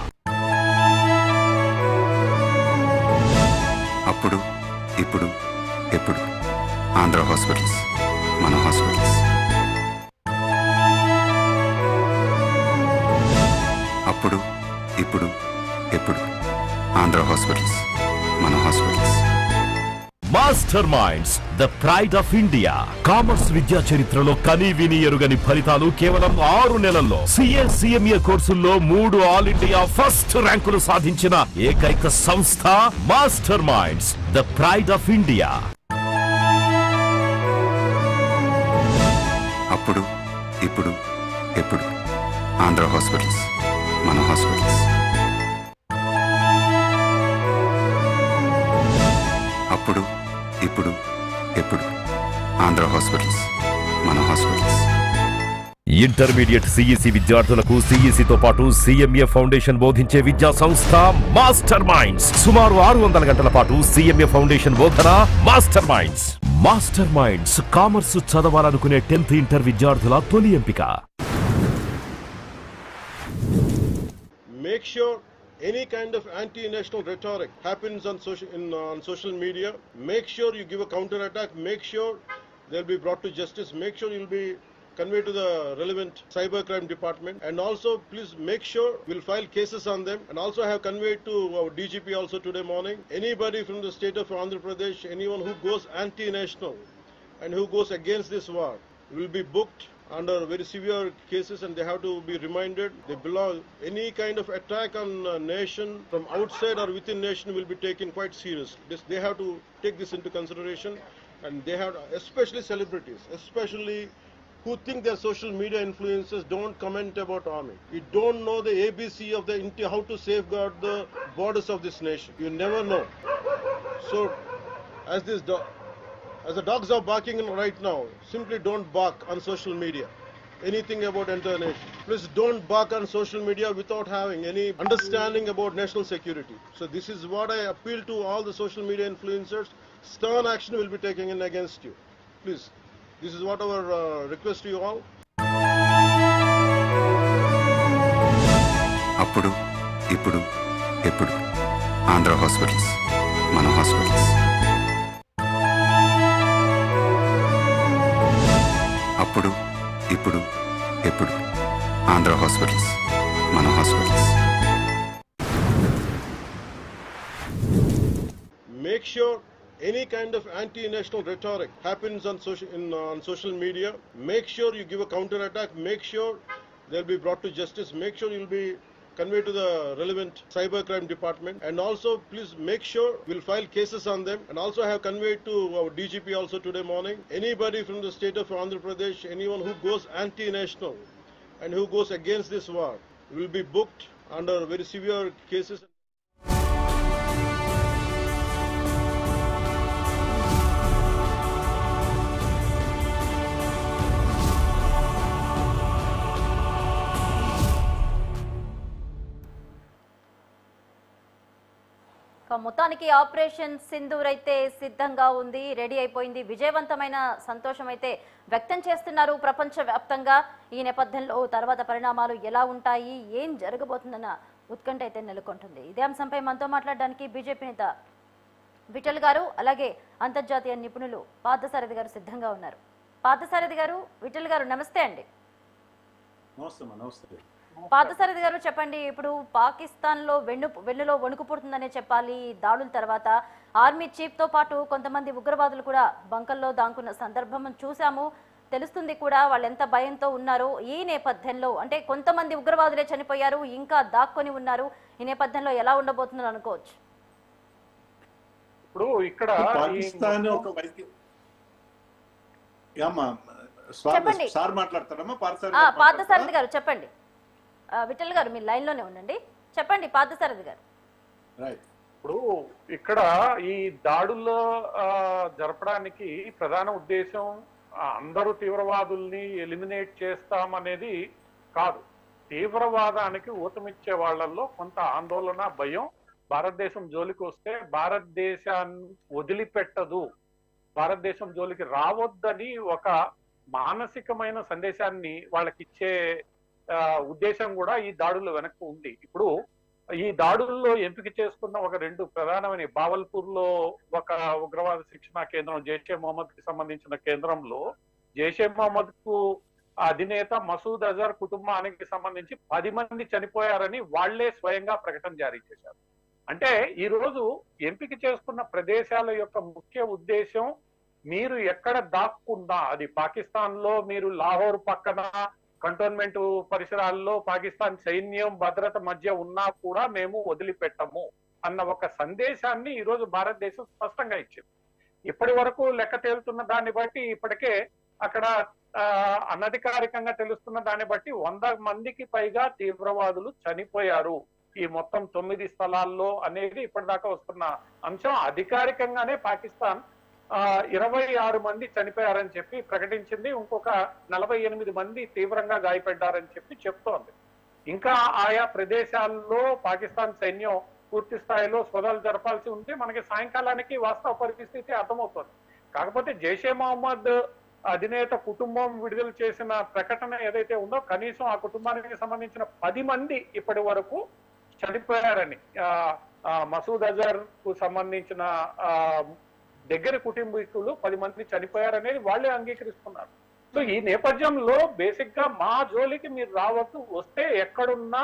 అప్పుడు ఇప్పుడు ఎప్పుడు ఆంధ్ర హాస్పిటల్స్, మన హాస్పిటల్స్. అప్పుడు ఇప్పుడు ఎప్పుడు ఆంధ్ర హాస్పిటల్స్, మన hospitals. Master minds the pride of India. Commerce విద్యా చరిత్రలో కని విని ఎరుగని ఫలితాలు కేవలం 6 నెలల్లో. CA CMA కోర్సుల్లో 3 ఆల్ ఇండియా ఫస్ట్ ర్యాంకులు సాధించిన ఏకైక సంస్థ master minds the pride of India. అప్పుడు ఇప్పుడు ఎప్పుడు ఆంధ్ర హాస్పిటల్స్, మన హాస్పిటల్స్. అప్పుడు ఇప్పుడు ఎప్పుడు ఆంధ్ర హాస్పిటల్స్, మన హాస్పిటల్స్. ఇంటర్మీడియట్ CEC విద్యార్థులకు CEC తో పాటు CMA ఫౌండేషన్ బోధించే విద్యా సంస్థ మాస్టర్ మైండ్స్. సుమారు 600 గంటల పాటు CMA ఫౌండేషన్ బోధన. Master minds. Master minds commerce చదవాలనుకునే 10th ఇంటర్ విద్యార్థుల తొలి ఎంపిక. Make sure any kind of anti-national rhetoric happens on social media. Make sure you give a counter attack. Make sure they'll be brought to justice. Make sure you'll be conveyed to the relevant cybercrime department, and also please make sure we'll file cases on them, and also have conveyed to our DGP also today morning, anybody from the state of Andhra Pradesh, anyone who goes anti-national and who goes against this war, will be booked under very severe cases, and they have to be reminded. They belong. Any kind of attack on a nation from outside or within nation will be taken quite seriously. They have to take this into consideration, and they have, especially celebrities, especially who think they're social media influencers, don't comment about army. You don't know the ABC of how to safeguard the borders of this nation. You never know. So, as the dogs are barking right now, simply don't bark on social media. Anything about entire nation. Please don't bark on social media without having any understanding about national security. So this is what I appeal to all the social media influencers. Stern action will be taken in against you. Please. This is what our request to you all. అప్పుడు ఇప్పుడు ఎప్పుడు ఆంధ్ర హాస్పిటల్స్ మన హాస్పిటల్స్. అప్పుడు ఇప్పుడు ఎప్పుడు ఆంధ్ర హాస్పిటల్స్ మన hospitals. Make sure any kind of anti-national rhetoric happens on social media. Make sure you give a counter attack. Make sure they'll be brought to justice. Make sure you'll be conveyed to the relevant cybercrime department, and also please make sure we'll file cases on them, and also have conveyed to our DGP also today morning. Anybody from the state of Andhra Pradesh, anyone who goes anti-national and who goes against this war will be booked under very severe cases. మొత్తానికి ఆపరేషన్ సింధూర్ అయితే సిద్ధంగా ఉంది, రెడీ అయిపోయింది. విజయవంతమైన సంతోషం అయితే వ్యక్తం చేస్తున్నారు ప్రపంచవ్యాప్తంగా. ఈ నేపథ్యంలో తర్వాత పరిణామాలు ఎలా ఉంటాయి, ఏం జరగబోతుందన్న ఉత్కంఠ అయితే నెలకొంటుంది. ఇదే అంశంపై మనతో మాట్లాడడానికి బీజేపీ నేత విఠల్ గారు, అలాగే అంతర్జాతీయ నిపుణులు పార్థసారథి గారు సిద్ధంగా ఉన్నారు. పార్థసారథి గారు, విఠల్ గారు, నమస్తే అండి. నమస్తే. పార్థసారథి గారు చెప్పండి, ఇప్పుడు పాకిస్తాన్ లో వెన్నులో వణుకు పుడుతుందనే చెప్పాలి. దాడుల తర్వాత ఆర్మీ చీఫ్ తో పాటు కొంతమంది ఉగ్రవాదులు కూడా బంకల్లో దాంకున్న సందర్భం చూసాము. తెలుస్తుంది కూడా వాళ్ళు ఎంత భయంతో ఉన్నారో. ఈ నేపథ్యంలో అంటే కొంతమంది ఉగ్రవాదులే చనిపోయారు, ఇంకా దాక్కొని ఉన్నారు. ఈ నేపథ్యంలో ఎలా ఉండబోతుందని అనుకోవచ్చు? ఇప్పుడు ఇక్కడ పాకిస్తాన్ ఒక పార్థసారథి గారు చెప్పండి. విఠల్ గారు మీరు లైన్ లోనే ఉండండి, చెప్పండి పార్థసారథి గారు. ఇప్పుడు ఇక్కడ ఈ దాడుల్లో జరపడానికి ప్రధాన ఉద్దేశం అందరూ తీవ్రవాదుల్ని ఎలిమినేట్ చేస్తామనేది కాదు. తీవ్రవాదానికి ఊతమిచ్చే వాళ్ళల్లో కొంత ఆందోళన, భయం. భారతదేశం జోలికి వస్తే భారతదేశాన్ని వదిలిపెట్టదు, భారతదేశం జోలికి రావద్దని ఒక మానసికమైన సందేశాన్ని వాళ్ళకిచ్చే ఉద్దేశం కూడా ఈ దాడుల వెనక్కి ఉంది. ఇప్పుడు ఈ దాడుల్లో ఎంపిక చేసుకున్న ఒక 2 ప్రధానమైన, బావల్పూర్ లో ఒక ఉగ్రవాద శిక్షణా కేంద్రం, జైషే మొహమ్మద్ కి సంబంధించిన కేంద్రంలో జైషే మొహమ్మద్ కు అధినేత మసూద్ అజర్ కుటుంబానికి సంబంధించి 10 మంది చనిపోయారని వాళ్లే స్వయంగా ప్రకటన జారీ చేశారు. అంటే ఈ రోజు ఎంపిక చేసుకున్న ప్రదేశాల యొక్క ముఖ్య ఉద్దేశం, మీరు ఎక్కడ దాక్కున్నా, అది పాకిస్తాన్ లో మీరు లాహోర్ పక్కన కంటోన్మెంట్ పరిసరాల్లో పాకిస్తాన్ సైన్యం భద్రత మధ్య ఉన్నా కూడా మేము వదిలిపెట్టము అన్న ఒక సందేశాన్ని ఈ రోజు భారతదేశం స్పష్టంగా ఇచ్చింది. ఇప్పటి వరకు లెక్క తేలుతున్న దాన్ని బట్టి ఇప్పటికే అక్కడ అనధికారికంగా తెలుస్తున్న దాన్ని బట్టి 100 మందికి పైగా తీవ్రవాదులు చనిపోయారు ఈ మొత్తం 9 స్థలాల్లో అనేది ఇప్పటిదాకా వస్తున్న అంశం. అధికారికంగానే పాకిస్తాన్ 26 మంది చనిపోయారని చెప్పి ప్రకటించింది. ఇంకొక 48 మంది తీవ్రంగా గాయపడ్డారని చెప్పి చెప్తోంది. ఇంకా ఆయా ప్రదేశాల్లో పాకిస్తాన్ సైన్యం పూర్తి స్థాయిలో సోదాలు జరపాల్సి ఉంది. మనకి సాయంకాలానికి వాస్తవ పరిస్థితి అర్థమవుతోంది. కాకపోతే జైషే మహమ్మద్ అధినేత కుటుంబం విడుదల చేసిన ప్రకటన ఏదైతే ఉందో, కనీసం ఆ కుటుంబానికి సంబంధించిన 10 మంది ఇప్పటి వరకు చనిపోయారని, మసూద్ అజర్ కు సంబంధించిన దగ్గర కుటుంబీకులు 10 మంది చనిపోయారనేది వాళ్ళే అంగీకరిస్తున్నారు. సో ఈ నేపథ్యంలో బేసిక్ గా మా జోలికి మీరు రావద్దు, వస్తే ఎక్కడున్నా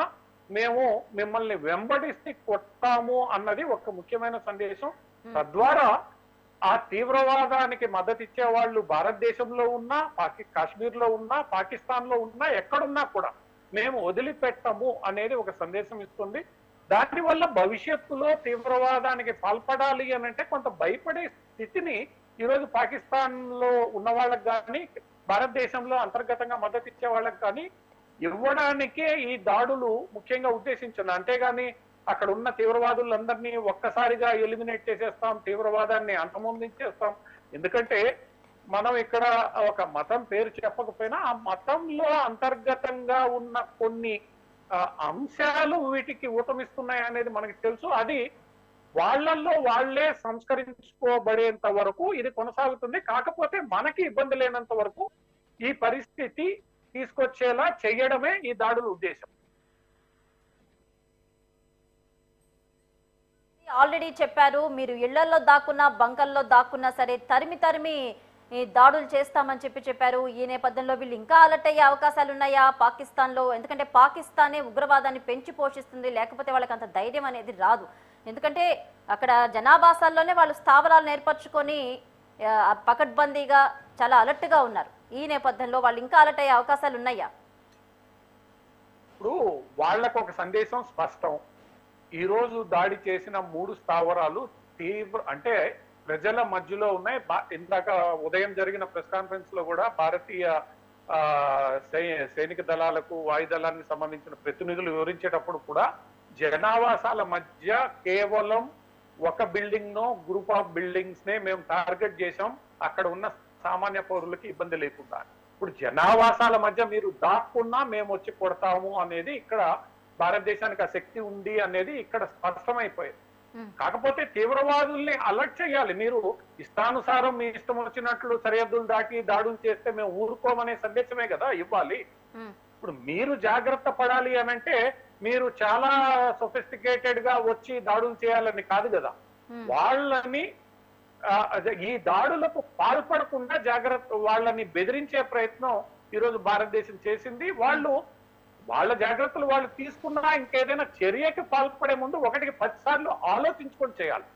మేము మిమ్మల్ని వెంబడిస్తే కొట్టాము అన్నది ఒక ముఖ్యమైన సందేశం. తద్వారా ఆ తీవ్రవాదానికి మద్దతు ఇచ్చే వాళ్ళు భారతదేశంలో ఉన్నా, కాశ్మీర్లో ఉన్నా, పాకిస్తాన్లో ఉన్నా, ఎక్కడున్నా కూడా మేము వదిలిపెట్టము అనేది ఒక సందేశం ఇస్తుంది. దానివల్ల భవిష్యత్తులో తీవ్రవాదానికి పాల్పడాలి అని అంటే కొంత భయపడే స్థితిని ఈరోజు పాకిస్తాన్ లో ఉన్న వాళ్ళకి కానీ, భారతదేశంలో అంతర్గతంగా మద్దతు ఇచ్చే వాళ్ళకి కానీ ఇవ్వడానికే ఈ దాడులు ముఖ్యంగా ఉద్దేశించింది. అంతేగాని అక్కడ ఉన్న తీవ్రవాదులందరినీ ఒక్కసారిగా ఎలిమినేట్ చేసేస్తాం, తీవ్రవాదాన్ని అంతమొందించేస్తాం. ఎందుకంటే మనం ఇక్కడ ఒక మతం పేరు చెప్పకపోయినా ఆ మతంలో అంతర్గతంగా ఉన్న కొన్ని అంశాలు వీటికి ఊతమిస్తున్నాయి అనేది మనకి తెలుసు. అది వాళ్ళల్లో వాళ్లే సంస్కరించుకోబడేంత వరకు ఇది కొనసాగుతుంది. కాకపోతే మనకి ఇబ్బంది లేనంత వరకు ఈ పరిస్థితి తీసుకొచ్చేలా చేయడమే ఈ దాడుల ఉద్దేశం. ఆల్రెడీ చెప్పారు, మీరు ఇళ్లలో దాక్కున్నా, బంకల్లో దాక్కున్నా సరే తరిమి ఈ దాడులు చేస్తామని చెప్పారు. ఈ నేపథ్యంలో వీళ్ళు ఇంకా అలర్ట్ అయ్యే అవకాశాలు ఉన్నాయా పాకిస్తాన్లో? ఎందుకంటే పాకిస్తానే ఉగ్రవాదాన్ని పెంచి పోషిస్తుంది, లేకపోతే వాళ్ళకి అంత ధైర్యం అనేది రాదు. ఎందుకంటే అక్కడ జనాభాసాల్లోనే వాళ్ళు స్థావరాలను ఏర్పరచుకొని పకడ్బందీగా చాలా అలర్ట్గా ఉన్నారు. ఈ నేపథ్యంలో వాళ్ళు ఇంకా అలర్ట్ అయ్యే అవకాశాలు ఉన్నాయా? ఇప్పుడు వాళ్ళకు ఒక సందేశం స్పష్టం. ఈ రోజు దాడి చేసిన 3 స్థావరాలు అంటే ప్రజల మధ్యలో ఉన్నాయి. ఇందాక ఉదయం జరిగిన ప్రెస్ కాన్ఫరెన్స్ లో కూడా భారతీయ సైనిక దళాలకు, వాయుదళానికి సంబంధించిన ప్రతినిధులు వివరించేటప్పుడు కూడా జనావాసాల మధ్య కేవలం ఒక building no group of buildings నే మేము టార్గెట్ చేశాం, అక్కడ ఉన్న సామాన్య పౌరులకి ఇబ్బంది లేకుండా. ఇప్పుడు జనావాసాల మధ్య మీరు దాక్కున్నా మేము వచ్చి కొడతాము అనేది ఇక్కడ భారతదేశానికి ఆ శక్తి ఉంది అనేది ఇక్కడ స్పష్టమైపోయింది. కాకపోతే తీవ్రవాదుల్ని అలర్ట్ చేయాలి. మీరు ఇష్టానుసారం మీ ఇష్టం వచ్చినట్లు సరిహద్దులు దాటి దాడులు చేస్తే మేము ఊరుకోమనే సందేశమే కదా ఇవ్వాలి. ఇప్పుడు మీరు జాగ్రత్త పడాలి అనంటే మీరు చాలా సొఫిస్టికేటెడ్ గా వచ్చి దాడులు చేయాలని కాదు కదా. వాళ్ళని ఈ దాడులకు పాల్పడకుండా వాళ్ళని బెదిరించే ప్రయత్నం ఈరోజు భారతదేశం చేసింది. వాళ్ళ జాగ్రత్తలు వాళ్ళు తీసుకున్నా ఇంకేదైనా చర్యకి పాల్పడే ముందు 1కి 10 సార్లు ఆలోచించుకొని చేయాలి.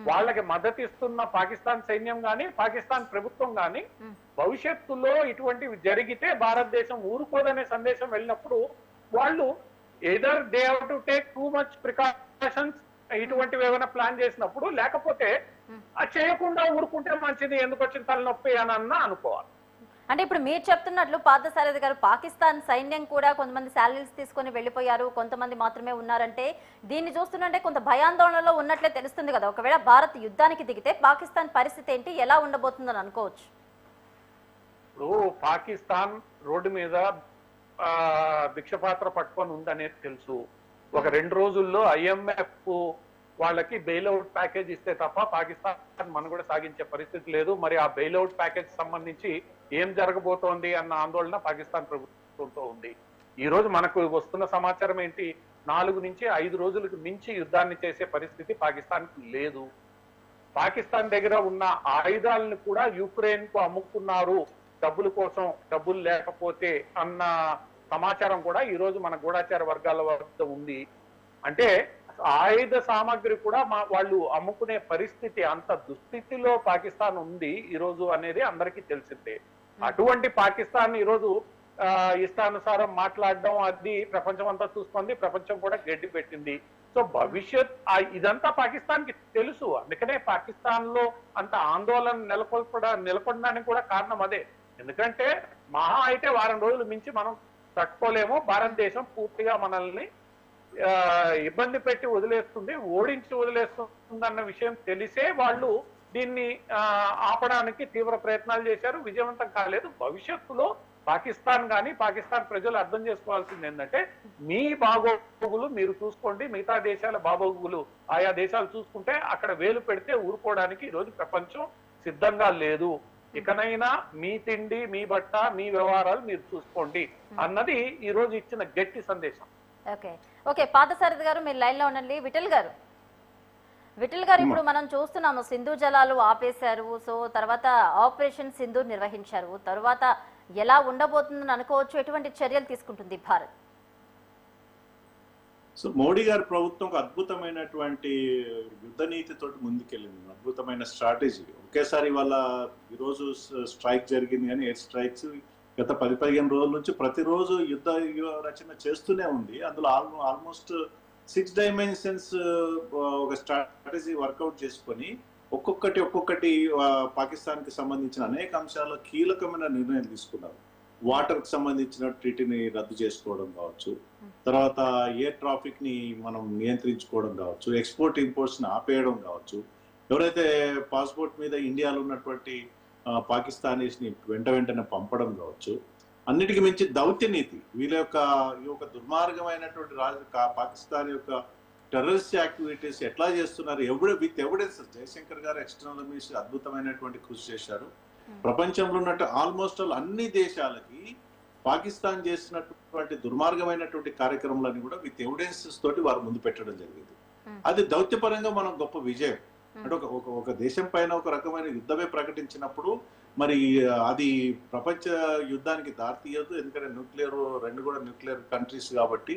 వాళ్ళకి మద్దతు ఇస్తున్న పాకిస్తాన్ సైన్యం గాని, పాకిస్తాన్ ప్రభుత్వం గాని భవిష్యత్తులో ఇటువంటివి జరిగితే భారతదేశం ఊరుకోదనే సందేశం వెళ్ళినప్పుడు వాళ్ళు either they have to take too much precautions ఇటువంటివి ఏమైనా ప్లాన్ చేసినప్పుడు, లేకపోతే చేయకుండా ఊరుకుంటే మంచిది, ఎందుకు వచ్చిన తలనొప్పి అని అనుకోవాలి. అంటే ఇప్పుడు మీరు చెప్తున్నట్లు పార్థసారథి గారు, పాకిస్తాన్ సైన్యం కూడా కొంతమంది శాలరీస్ తీసుకొని వెళ్ళిపోయారు, కొంతమంది మాత్రమే ఉన్నారంటే దీన్ని చూస్తుంటే కొంత భయాందోళనలో ఉన్నట్లే తెలుస్తుంది కదా. ఒకవేళ భారత్ యుద్ధానికి దిగితే పాకిస్తాన్ పరిస్థితి ఏంటి, ఎలా ఉండబోతుందని అనుకోవచ్చు? ఇప్పుడు పాకిస్తాన్ రోడ్డు మీద భిక్షపాత్ర పట్టుకొని ఉందనేది తెలుసు. ఒక 2 రోజుల్లో IMF వాళ్ళకి బెయిల్అవుట్ ప్యాకేజ్ ఇస్తే తప్ప పాకిస్తాన్ మనుగడ సాగించే పరిస్థితి లేదు. మరి ఆ బెయిల్అవుట్ ప్యాకేజ్ సంబంధించి ఏం జరగబోతోంది అన్న ఆందోళన పాకిస్తాన్ ప్రభుత్వంతో ఉంది. ఈ రోజు మనకు వస్తున్న సమాచారం ఏంటి, 4 నుంచి 5 రోజులకు మించి యుద్ధాన్ని చేసే పరిస్థితి పాకిస్తాన్ లేదు. పాకిస్తాన్ దగ్గర ఉన్న ఆయుధాలను కూడా యుక్రెయిన్ కు అమ్ముకున్నారు డబ్బుల కోసం, డబ్బులు లేకపోతే అన్న సమాచారం కూడా ఈ రోజు మన గూఢాచార వర్గాల వద్ద ఉంది. అంటే ఆయుధ సామాగ్రి కూడా వాళ్ళు అమ్ముకునే పరిస్థితి, అంత దుస్థితిలో పాకిస్తాన్ ఉంది ఈ రోజు అనేది అందరికీ తెలిసిందే. అటువంటి పాకిస్తాన్ ఈ రోజు ఇష్టానుసారం మాట్లాడడం అది ప్రపంచం అంతా చూస్తుంది, ప్రపంచం కూడా గడ్డి పెట్టింది. సో భవిష్యత్ ఇదంతా పాకిస్తాన్ కి తెలుసు. అందుకనే పాకిస్తాన్ లో అంత ఆందోళన నెలకొనడానికి కూడా కారణం అదే. ఎందుకంటే మహా అయితే వారం రోజులు మించి మనం తట్టుకోలేము, భారతదేశం పూర్తిగా మనల్ని ఇబ్బంది పెట్టి వదిలేస్తుంది, ఓడించి వదిలేస్తుంది అన్న విషయం తెలిసే వాళ్ళు దీన్ని ఆపడానికి తీవ్ర ప్రయత్నాలు చేశారు, విజయవంతం కాలేదు. భవిష్యత్తులో పాకిస్తాన్ కానీ పాకిస్తాన్ ప్రజలు అర్థం చేసుకోవాల్సింది ఏంటంటే, మీ బాగోగులు మీరు చూసుకోండి, మిగతా దేశాల బాగోగులు ఆయా దేశాలు చూసుకుంటే అక్కడ వేలు పెడితే ఊరుకోవడానికి ఈరోజు ప్రపంచం సిద్ధంగా లేదు. ఇకనైనా మీ తిండి, మీ బట్ట, మీ వ్యవహారాలు మీరు చూసుకోండి అన్నది ఈ రోజు ఇచ్చిన గట్టి సందేశం. ఓకే పార్థసారథి గారు మీరు లైన్ లో ఉండండి. విఠల్ గారు, ఇప్పుడు మనం చూస్తున్నాము సింధు జలాలు ఆపేశారు, సో తర్వాత ఆపరేషన్ సింధు నిర్వహించారు, తర్వాత ఎలా ఉండబోతుందని అనుకోవచ్చు, ఎటువంటి చర్యలు తీసుకుంటుంది భారత్? సో మోడీ గారి ప్రభుత్వం ఒక అద్భుతమైనటువంటి యుద్ధ నీతితోటి ముందుకెళ్ళింది, అద్భుతమైన స్ట్రాటజీ. ఒకేసారి వాళ్ళ ఈరోజు స్ట్రైక్ జరిగింది, కానీ ఎయిర్ స్ట్రైక్స్ గత 10-15 రోజుల నుంచి ప్రతిరోజు యుద్ధ రచన చేస్తూనే ఉంది. అందులో ఆల్మోస్ట్ 6 డైమెన్షన్స్ ఒక స్ట్రాటజీ వర్కౌట్ చేసుకొని ఒక్కొక్కటి పాకిస్తాన్ కి సంబంధించిన అనేక అంశాల్లో కీలకమైన నిర్ణయం తీసుకున్నారు. వాటర్ కి సంబంధించిన ట్రీటీని రద్దు చేసుకోవడం కావచ్చు, తర్వాత ఎయిర్ ట్రాఫిక్ ని మనం నియంత్రించుకోవడం కావచ్చు, ఎక్స్పోర్ట్ ఇంపోర్ట్స్ ని ఆపేయడం కావచ్చు, ఎవరైతే పాస్పోర్ట్ మీద ఇండియాలో ఉన్నటువంటి పాకిస్తానీస్ ని వెంటనే పంపడం కావచ్చు, అన్నిటికీ మించి దౌత్య నీతి. వీళ్ళ యొక్క దుర్మార్గమైనటువంటి పాకిస్తాన్ యొక్క టెర్రరిస్ట్ యాక్టివిటీస్ ఎట్లా చేస్తున్నారు విత్ ఎవిడెన్స్. జయశంకర్ గారు ఎక్స్టర్నల్ మినిస్టర్ అద్భుతమైనటువంటి కృషి చేశారు. ప్రపంచంలో ఉన్నట్టు ఆల్మోస్ట్ అన్ని దేశాలకి పాకిస్తాన్ చేసినటువంటి దుర్మార్గమైనటువంటి కార్యక్రమాలన్నీ కూడా విత్ ఎవిడెన్సెస్ తోటి వారు ముందు పెట్టడం జరిగింది. అది దౌత్యపరంగా మనం గొప్ప విజయం. అంటే ఒక దేశం పైన ఒక రకమైన యుద్ధమే ప్రకటించినప్పుడు మరి అది ప్రపంచ యుద్ధానికి దారితీయదు. ఎందుకంటే రెండు కూడా న్యూక్లియర్ కంట్రీస్ కాబట్టి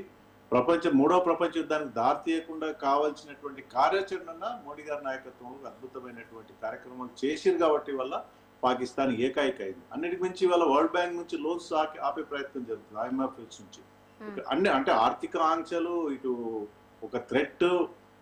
మూడో ప్రపంచ యుద్ధానికి దారితీయకుండా కావాల్సినటువంటి కార్యాచరణ మోడీ గారి నాయకత్వంలో అద్భుతమైనటువంటి కార్యక్రమాలు చేసిరు కాబట్టి వల్ల పాకిస్తాన్ ఏకైక అయింది. అన్నిటికి మించి వాళ్ళ వరల్డ్ బ్యాంక్ నుంచి లోన్స్ ఆపే ప్రయత్నం జరుగుతుంది, IMF నుంచి. అంటే ఆర్థిక ఆంక్షలు, ఇటు ఒక థ్రెట్,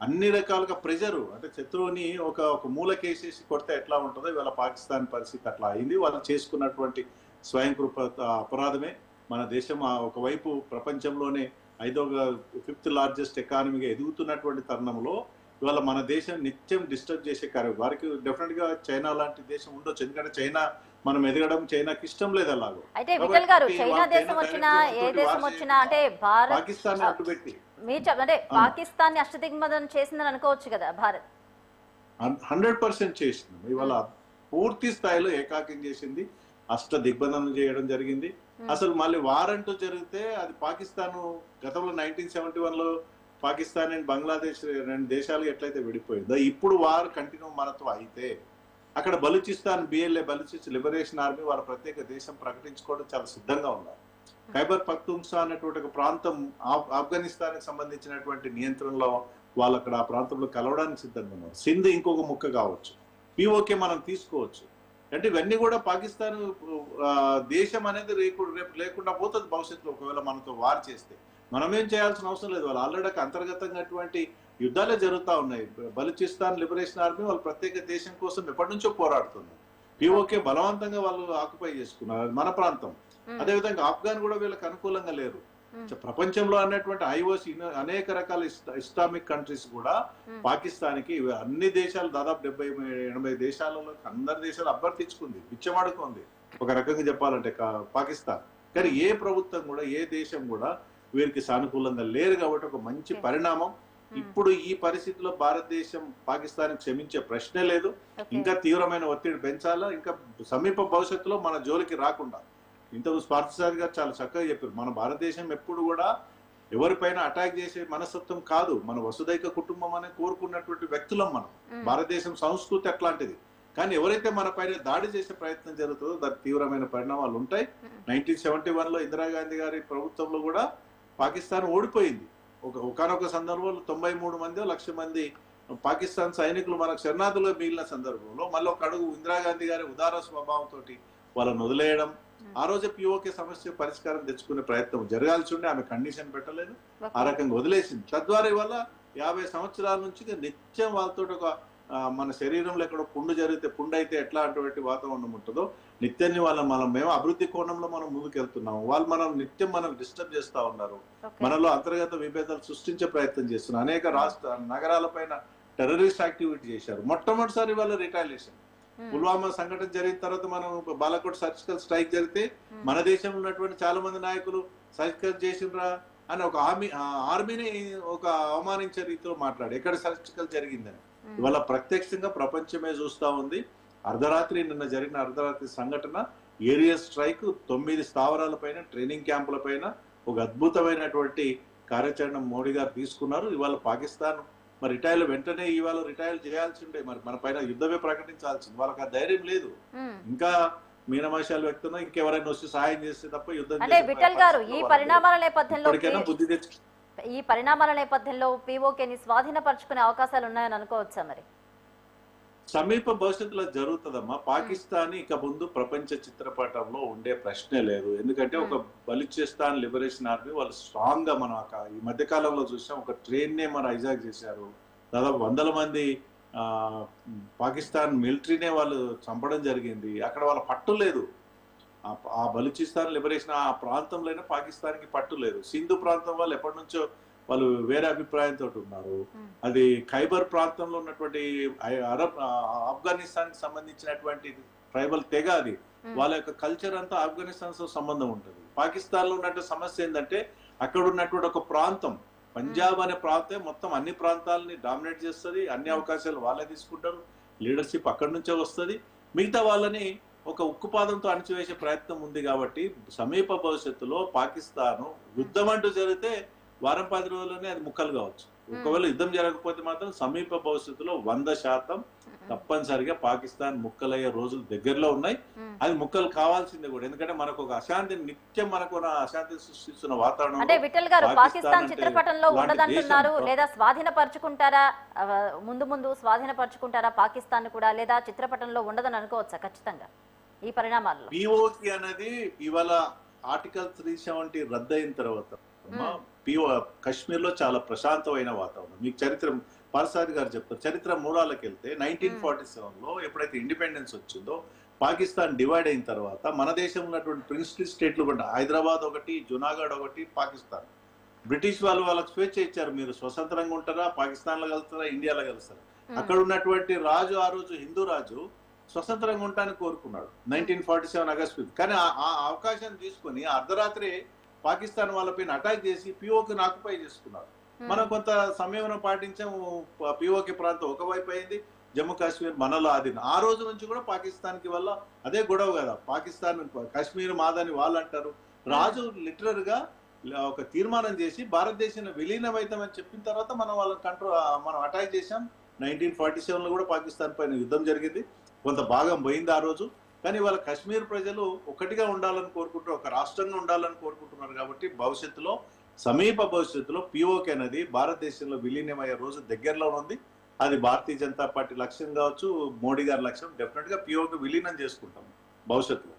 అన్ని రకాలుగా ప్రెజరు. అంటే శత్రువుని ఒక మూలకేసేసి కొడితే ఎట్లా ఉంటుందో ఇవాళ పాకిస్తాన్ పరిస్థితి అట్లా అయింది. వాళ్ళు చేసుకున్నటువంటి స్వయంకృత అపరాధమే. మన దేశం ఒకవైపు ప్రపంచంలోనే 5th లార్జెస్ట్ ఎకానమీగా ఎదుగుతున్నటువంటి తరుణంలో ఇవాళ మన దేశం నిత్యం డిస్టర్బ్ చేసే కార్యం. వారికి డెఫినెట్ గా చైనా లాంటి దేశం ఉండొచ్చు, ఎందుకంటే చైనా మనం ఎదగడం చైనాకి ఇష్టం లేదు అలాగో. అయితే విఠల్ గారు, చైనా దేశం వచ్చినా ఏ దేశం వచ్చినా అంటే భారత్ పాకిస్తాన్ అడ్డుపెట్టి అంటే పాకిస్తాన్ ని అష్టదిగ్బంధనం చేసిందని అనుకోవచ్చు కదా భారత్? 100% చేసింది. ఇవాళ పూర్తి స్థాయిలో ఏకాకిం చేసింది, అష్టదిగ్బంధనం చేయడం జరిగింది. అసలు మళ్ళీ వారంటూ జరిగితే అది పాకిస్తాన్ గతంలో 1971లో పాకిస్తాన్ అండ్ బంగ్లాదేశ్ 2 దేశాలు ఎట్లయితే విడిపోయిందో ఇప్పుడు వారు కంటిన్యూ మనతో అయితే అక్కడ బలూచిస్తాన్ బలూచిస్తాన్ లిబరేషన్ ఆర్మీ వారు ప్రత్యేక దేశం ప్రకటించుకోవడం చాలా సిద్ధంగా ఉన్నారు. ఖైబర్ పఖ్తూన్ఖ్వా అనేటువంటి ఒక ప్రాంతం ఆఫ్ఘనిస్తాన్ కి సంబంధించినటువంటి నియంత్రణలో వాళ్ళు అక్కడ ఆ ప్రాంతంలో కలవడానికి సిద్ధంగా ఉన్నారు. సింధ్ ఇంకొక ముక్క కావచ్చు, POK మనం తీసుకోవచ్చు. అంటే ఇవన్నీ కూడా పాకిస్తాన్ దేశం అనేది రేపు లేకుండా పోతుంది భవిష్యత్తులో ఒకవేళ మనతో వార్ చేస్తే. మనమేం చేయాల్సిన అవసరం లేదు. వాళ్ళు ఆల్రెడీ అంతర్గతంగా అటువంటి యుద్ధాలే జరుగుతూ ఉన్నాయి. బలూచిస్తాన్ లిబరేషన్ ఆర్మీ వాళ్ళు ప్రత్యేక దేశం కోసం ఎప్పటి నుంచో పోరాడుతున్నారు. POK బలవంతంగా వాళ్ళు ఆక్యుపై చేసుకున్నారు, అది మన ప్రాంతం. అదేవిధంగా ఆఫ్ఘాన్ కూడా వీళ్ళకి అనుకూలంగా లేరు. ప్రపంచంలో అన్నటువంటి IOC అనేక రకాల ఇస్లామిక్ కంట్రీస్ కూడా పాకిస్తాన్ కి అన్ని దేశాలు దాదాపు 70-80 దేశాలలో అందరి దేశాలు అభ్యర్థించుకుంది, పిచ్చమాడుకుంది ఒక రకంగా చెప్పాలంటే పాకిస్తాన్. కానీ ఏ ప్రభుత్వం కూడా ఏ దేశం కూడా వీరికి సానుకూలంగా లేరు. కాబట్టి ఒక మంచి పరిణామం. ఇప్పుడు ఈ పరిస్థితిలో భారతదేశం పాకిస్తాన్ క్షమించే ప్రశ్నే లేదు. ఇంకా తీవ్రమైన ఒత్తిడి పెంచాలా, ఇంకా సమీప భవిష్యత్తులో మన జోలికి రాకుండా. ఇంతకు పార్థసారథి గారు చాలా చక్కగా చెప్పారు, మన భారతదేశం ఎప్పుడు కూడా ఎవరిపైన అటాక్ చేసే మనస్తత్వం కాదు. మన వసుదైక కుటుంబం అనే కోరుకున్నటువంటి వ్యక్తులం మనం. భారతదేశం సంస్కృతి అట్లాంటిది. కానీ ఎవరైతే మన పైన దాడి చేసే ప్రయత్నం జరుగుతుందో దానికి తీవ్రమైన పరిణామాలు ఉంటాయి. 1971లో ఇందిరాగాంధీ గారి ప్రభుత్వంలో కూడా పాకిస్తాన్ ఓడిపోయింది. ఒకనొక సందర్భంలో 93 మంది 1,00,000 మంది పాకిస్తాన్ సైనికులు మనకు శరణార్థులుగా మిగిలిన సందర్భంలో మళ్ళీ ఒక అడుగు ఇందిరాగాంధీ గారి ఉదార స్వభావంతో వాళ్ళని వదిలేయడం, ఆ రోజే POK సమస్య పరిష్కారం తెచ్చుకునే ప్రయత్నం జరగాల్సి ఉండే, ఆమె కండిషన్ పెట్టలేదు, ఆ రకంగా వదిలేసింది. తద్వారా వల్ల 50 సంవత్సరాల నుంచి నిత్యం వాళ్ళతో ఒక మన శరీరంలో ఎక్కడ పుండు జరిగితే పుండు అయితే ఎట్లా అటువంటి వాతావరణం ఉంటుందో నిత్యాన్ని మేము అభివృద్ధి కోణంలో మనం ముందుకెళ్తున్నాము. వాళ్ళు నిత్యం మనం డిస్టర్బ్ చేస్తా ఉన్నారు. మనలో అంతర్గత విభేదాలు సృష్టించే ప్రయత్నం చేస్తున్నారు. అనేక రాష్ట్ర నగరాల పైన టెర్రరిస్ట్ యాక్టివిటీ చేశారు. మొట్టమొదటిసారి వాళ్ళ రిటాలియేషన్ పుల్వామా సంఘటన జరిగిన తర్వాత మనం బాలాకోట్ సర్జికల్ స్ట్రైక్ జరిగితే మన దేశంలో ఉన్నటువంటి చాలా మంది నాయకులు సర్జికల్ చేసిండ్రా అని ఒక ఆర్మీని ఒక అవమానించే రీతిలో మాట్లాడు ఎక్కడ సర్జికల్ జరిగిందని. ఇవాళ ప్రత్యక్షంగా ప్రపంచమే చూస్తా ఉంది. నిన్న జరిగిన అర్ధరాత్రి సంఘటన ఏరియల్ స్ట్రైక్ 9 స్థావరాల పైన ట్రైనింగ్ క్యాంపుల పైన ఒక అద్భుతమైనటువంటి కార్యాచరణ మోడీ గారు తీసుకున్నారు. ఇవాళ పాకిస్తాన్ వెంటనే ఇవాళ రిటైర్ చేయాల్సి ఉండే, మన పైన యుద్ధమే ప్రకటించాల్సింది. వాళ్ళకి ఆ ధైర్యం లేదు. ఇంకా మీనమాశాలు వ్యక్తున్నా ఇంకెవరైనా వచ్చి సహాయం చేస్తే తప్ప యుద్ధం విఠల్ గారు ఈ పరిణామాల నేపథ్యంలో బుద్ధి తెచ్చు ఈ పరిణామాల నేపథ్యంలో పీఓకేని స్వాధీనపరచుకునే అవకాశాలు ఉన్నాయని అనుకోవచ్చా మరి? సమీప భవిష్యత్తులో జరుగుతుందమ్మా. పాకిస్తాన్ ఇక ముందు ప్రపంచ చిత్రపటంలో ఉండే ప్రశ్నే లేదు. ఎందుకంటే ఒక బలూచిస్తాన్ లిబరేషన్ ఆర్మీ వాళ్ళు స్ట్రాంగ్ గా మనం ఈ మధ్య కాలంలో చూసాం. ఒక ట్రైన్ నే మన హైజాక్ చేశారు. దాదాపు 100 మంది పాకిస్తాన్ మిలిటరీనే వాళ్ళు చంపడం జరిగింది. అక్కడ వాళ్ళ పట్టు లేదు. ఆ బలూచిస్తాన్ లిబరేషన్ ఆ ప్రాంతంలోనే పాకిస్తాన్కి పట్టు లేదు. సింధు ప్రాంతం వాళ్ళు ఎప్పటి నుంచో వాళ్ళు వేరే అభిప్రాయంతో ఉన్నారు. అది ఖైబర్ ప్రాంతంలో ఉన్నటువంటి ఆఫ్ఘనిస్తాన్ కి సంబంధించినటువంటి ట్రైబల్ తెగ. అది వాళ్ళ యొక్క కల్చర్ అంతా ఆఫ్ఘనిస్తాన్ తో సంబంధం ఉంటుంది. పాకిస్తాన్ లో ఉన్నటువంటి సమస్య ఏంటంటే అక్కడ ఉన్నటువంటి ఒక ప్రాంతం పంజాబ్ అనే ప్రాంతం మొత్తం అన్ని ప్రాంతాలని డామినేట్ చేస్తుంది. అన్ని అవకాశాలు వాళ్ళే తీసుకుంటారు. లీడర్షిప్ అక్కడి నుంచే వస్తుంది. మిగతా వాళ్ళని ఒక ఉక్కుపాదంతో అణచివేసే ప్రయత్నం ఉంది. కాబట్టి సమీప భవిష్యత్తులో పాకిస్తాన్ యుద్ధం అంటూ జరిగితే 10 రోజుల్లోనే అది ముక్కలు కావచ్చు. ఒకవేళ యుద్ధం జరగకపోతే మాత్రం సమీప భవిష్యత్తులో 100% తప్పనిసరిగా పాకిస్తాన్ ముక్కలయ్యే రోజులు దగ్గరలో ఉన్నాయి. అది ముక్కలు కావాల్సిందే కూడా. ఎందుకంటే మనకు ఒక అశాంతి నిత్యం మనకు అశాంతి సృష్టిస్తున్న వాతావరణం. అంటే విఠల్ గారు పాకిస్తాన్ చిత్రపటంలో ఉండదంటున్నారు, లేదా స్వాధీనపరచుకుంటారా? ముందు స్వాధీనపరచుకుంటారా పాకిస్తాన్ కూడా, లేదా చిత్రపటంలో ఉండదని అనుకోవచ్చా ఖచ్చితంగా ఈ పరిణామాల్లో? పిఓకి అనేది ఇవాళ ఆర్టికల్ 370 రద్దయిన తర్వాత కశ్మీర్ లో చాలా ప్రశాంతమైన వాతావరణం. మీకు చరిత్ర పార్సాది గారు చెప్తారు. చరిత్ర మూలాలకు వెళ్తే 1947లో ఎప్పుడైతే ఇండిపెండెన్స్ వచ్చిందో పాకిస్తాన్ డివైడ్ అయిన తర్వాత మన దేశంలో ఉన్నటువంటి ప్రిన్సిపల్ స్టేట్లు కూడా హైదరాబాద్ ఒకటి, జునాగఢ్ ఒకటి, పాకిస్తాన్. బ్రిటిష్ వాళ్ళకి స్వేచ్ఛ ఇచ్చారు. మీరు స్వతంత్రంగా ఉంటారా, పాకిస్తాన్ లో కలుస్తారా, ఇండియాలో కలుస్తారా. అక్కడ ఉన్నటువంటి రాజు ఆ రోజు హిందూ రాజు స్వతంత్రంగా ఉంటానని కోరుకున్నాడు 1947 ఆగస్టు. కానీ ఆ అవకాశాన్ని తీసుకుని అర్ధరాత్రి పాకిస్తాన్ వాళ్ళపైన అటాక్ చేసి పిఓకి ఆక్యుపై చేసుకున్నారు. మనం కొంత సమయం పాటించాము. పిఓకి ప్రాంతం ఒకవైపు అయింది, జమ్మూ కాశ్మీర్ మనలో ఆదిన. ఆ రోజు నుంచి కూడా పాకిస్తాన్ కి వల్ల అదే గొడవ కదా. పాకిస్తాన్ కాశ్మీర్ మాదని వాళ్ళు అంటారు. రాజు లిటరల్ గా ఒక తీర్మానం చేసి భారతదేశంలో విలీనమైతామని చెప్పిన తర్వాత మనం వాళ్ళని మనం అటాక్ చేశాం. 1947లో కూడా పాకిస్తాన్ పైన యుద్ధం జరిగింది. కొంత భాగం పోయింది ఆ రోజు. కానీ వాళ్ళ కశ్మీర్ ప్రజలు ఒకటిగా ఉండాలని కోరుకుంటారు, ఒక రాష్ట్రంగా ఉండాలని కోరుకుంటున్నారు. కాబట్టి భవిష్యత్తులో సమీప భవిష్యత్తులో పిఓకే అనేది భారతదేశంలో విలీనమయ్యే రోజు దగ్గరలో ఉంది. అది భారతీయ జనతా పార్టీ లక్ష్యం కావచ్చు, మోడీ గారి లక్ష్యం. డెఫినెట్ గా పిఓకే విలీనం చేసుకుంటాం భవిష్యత్తులో.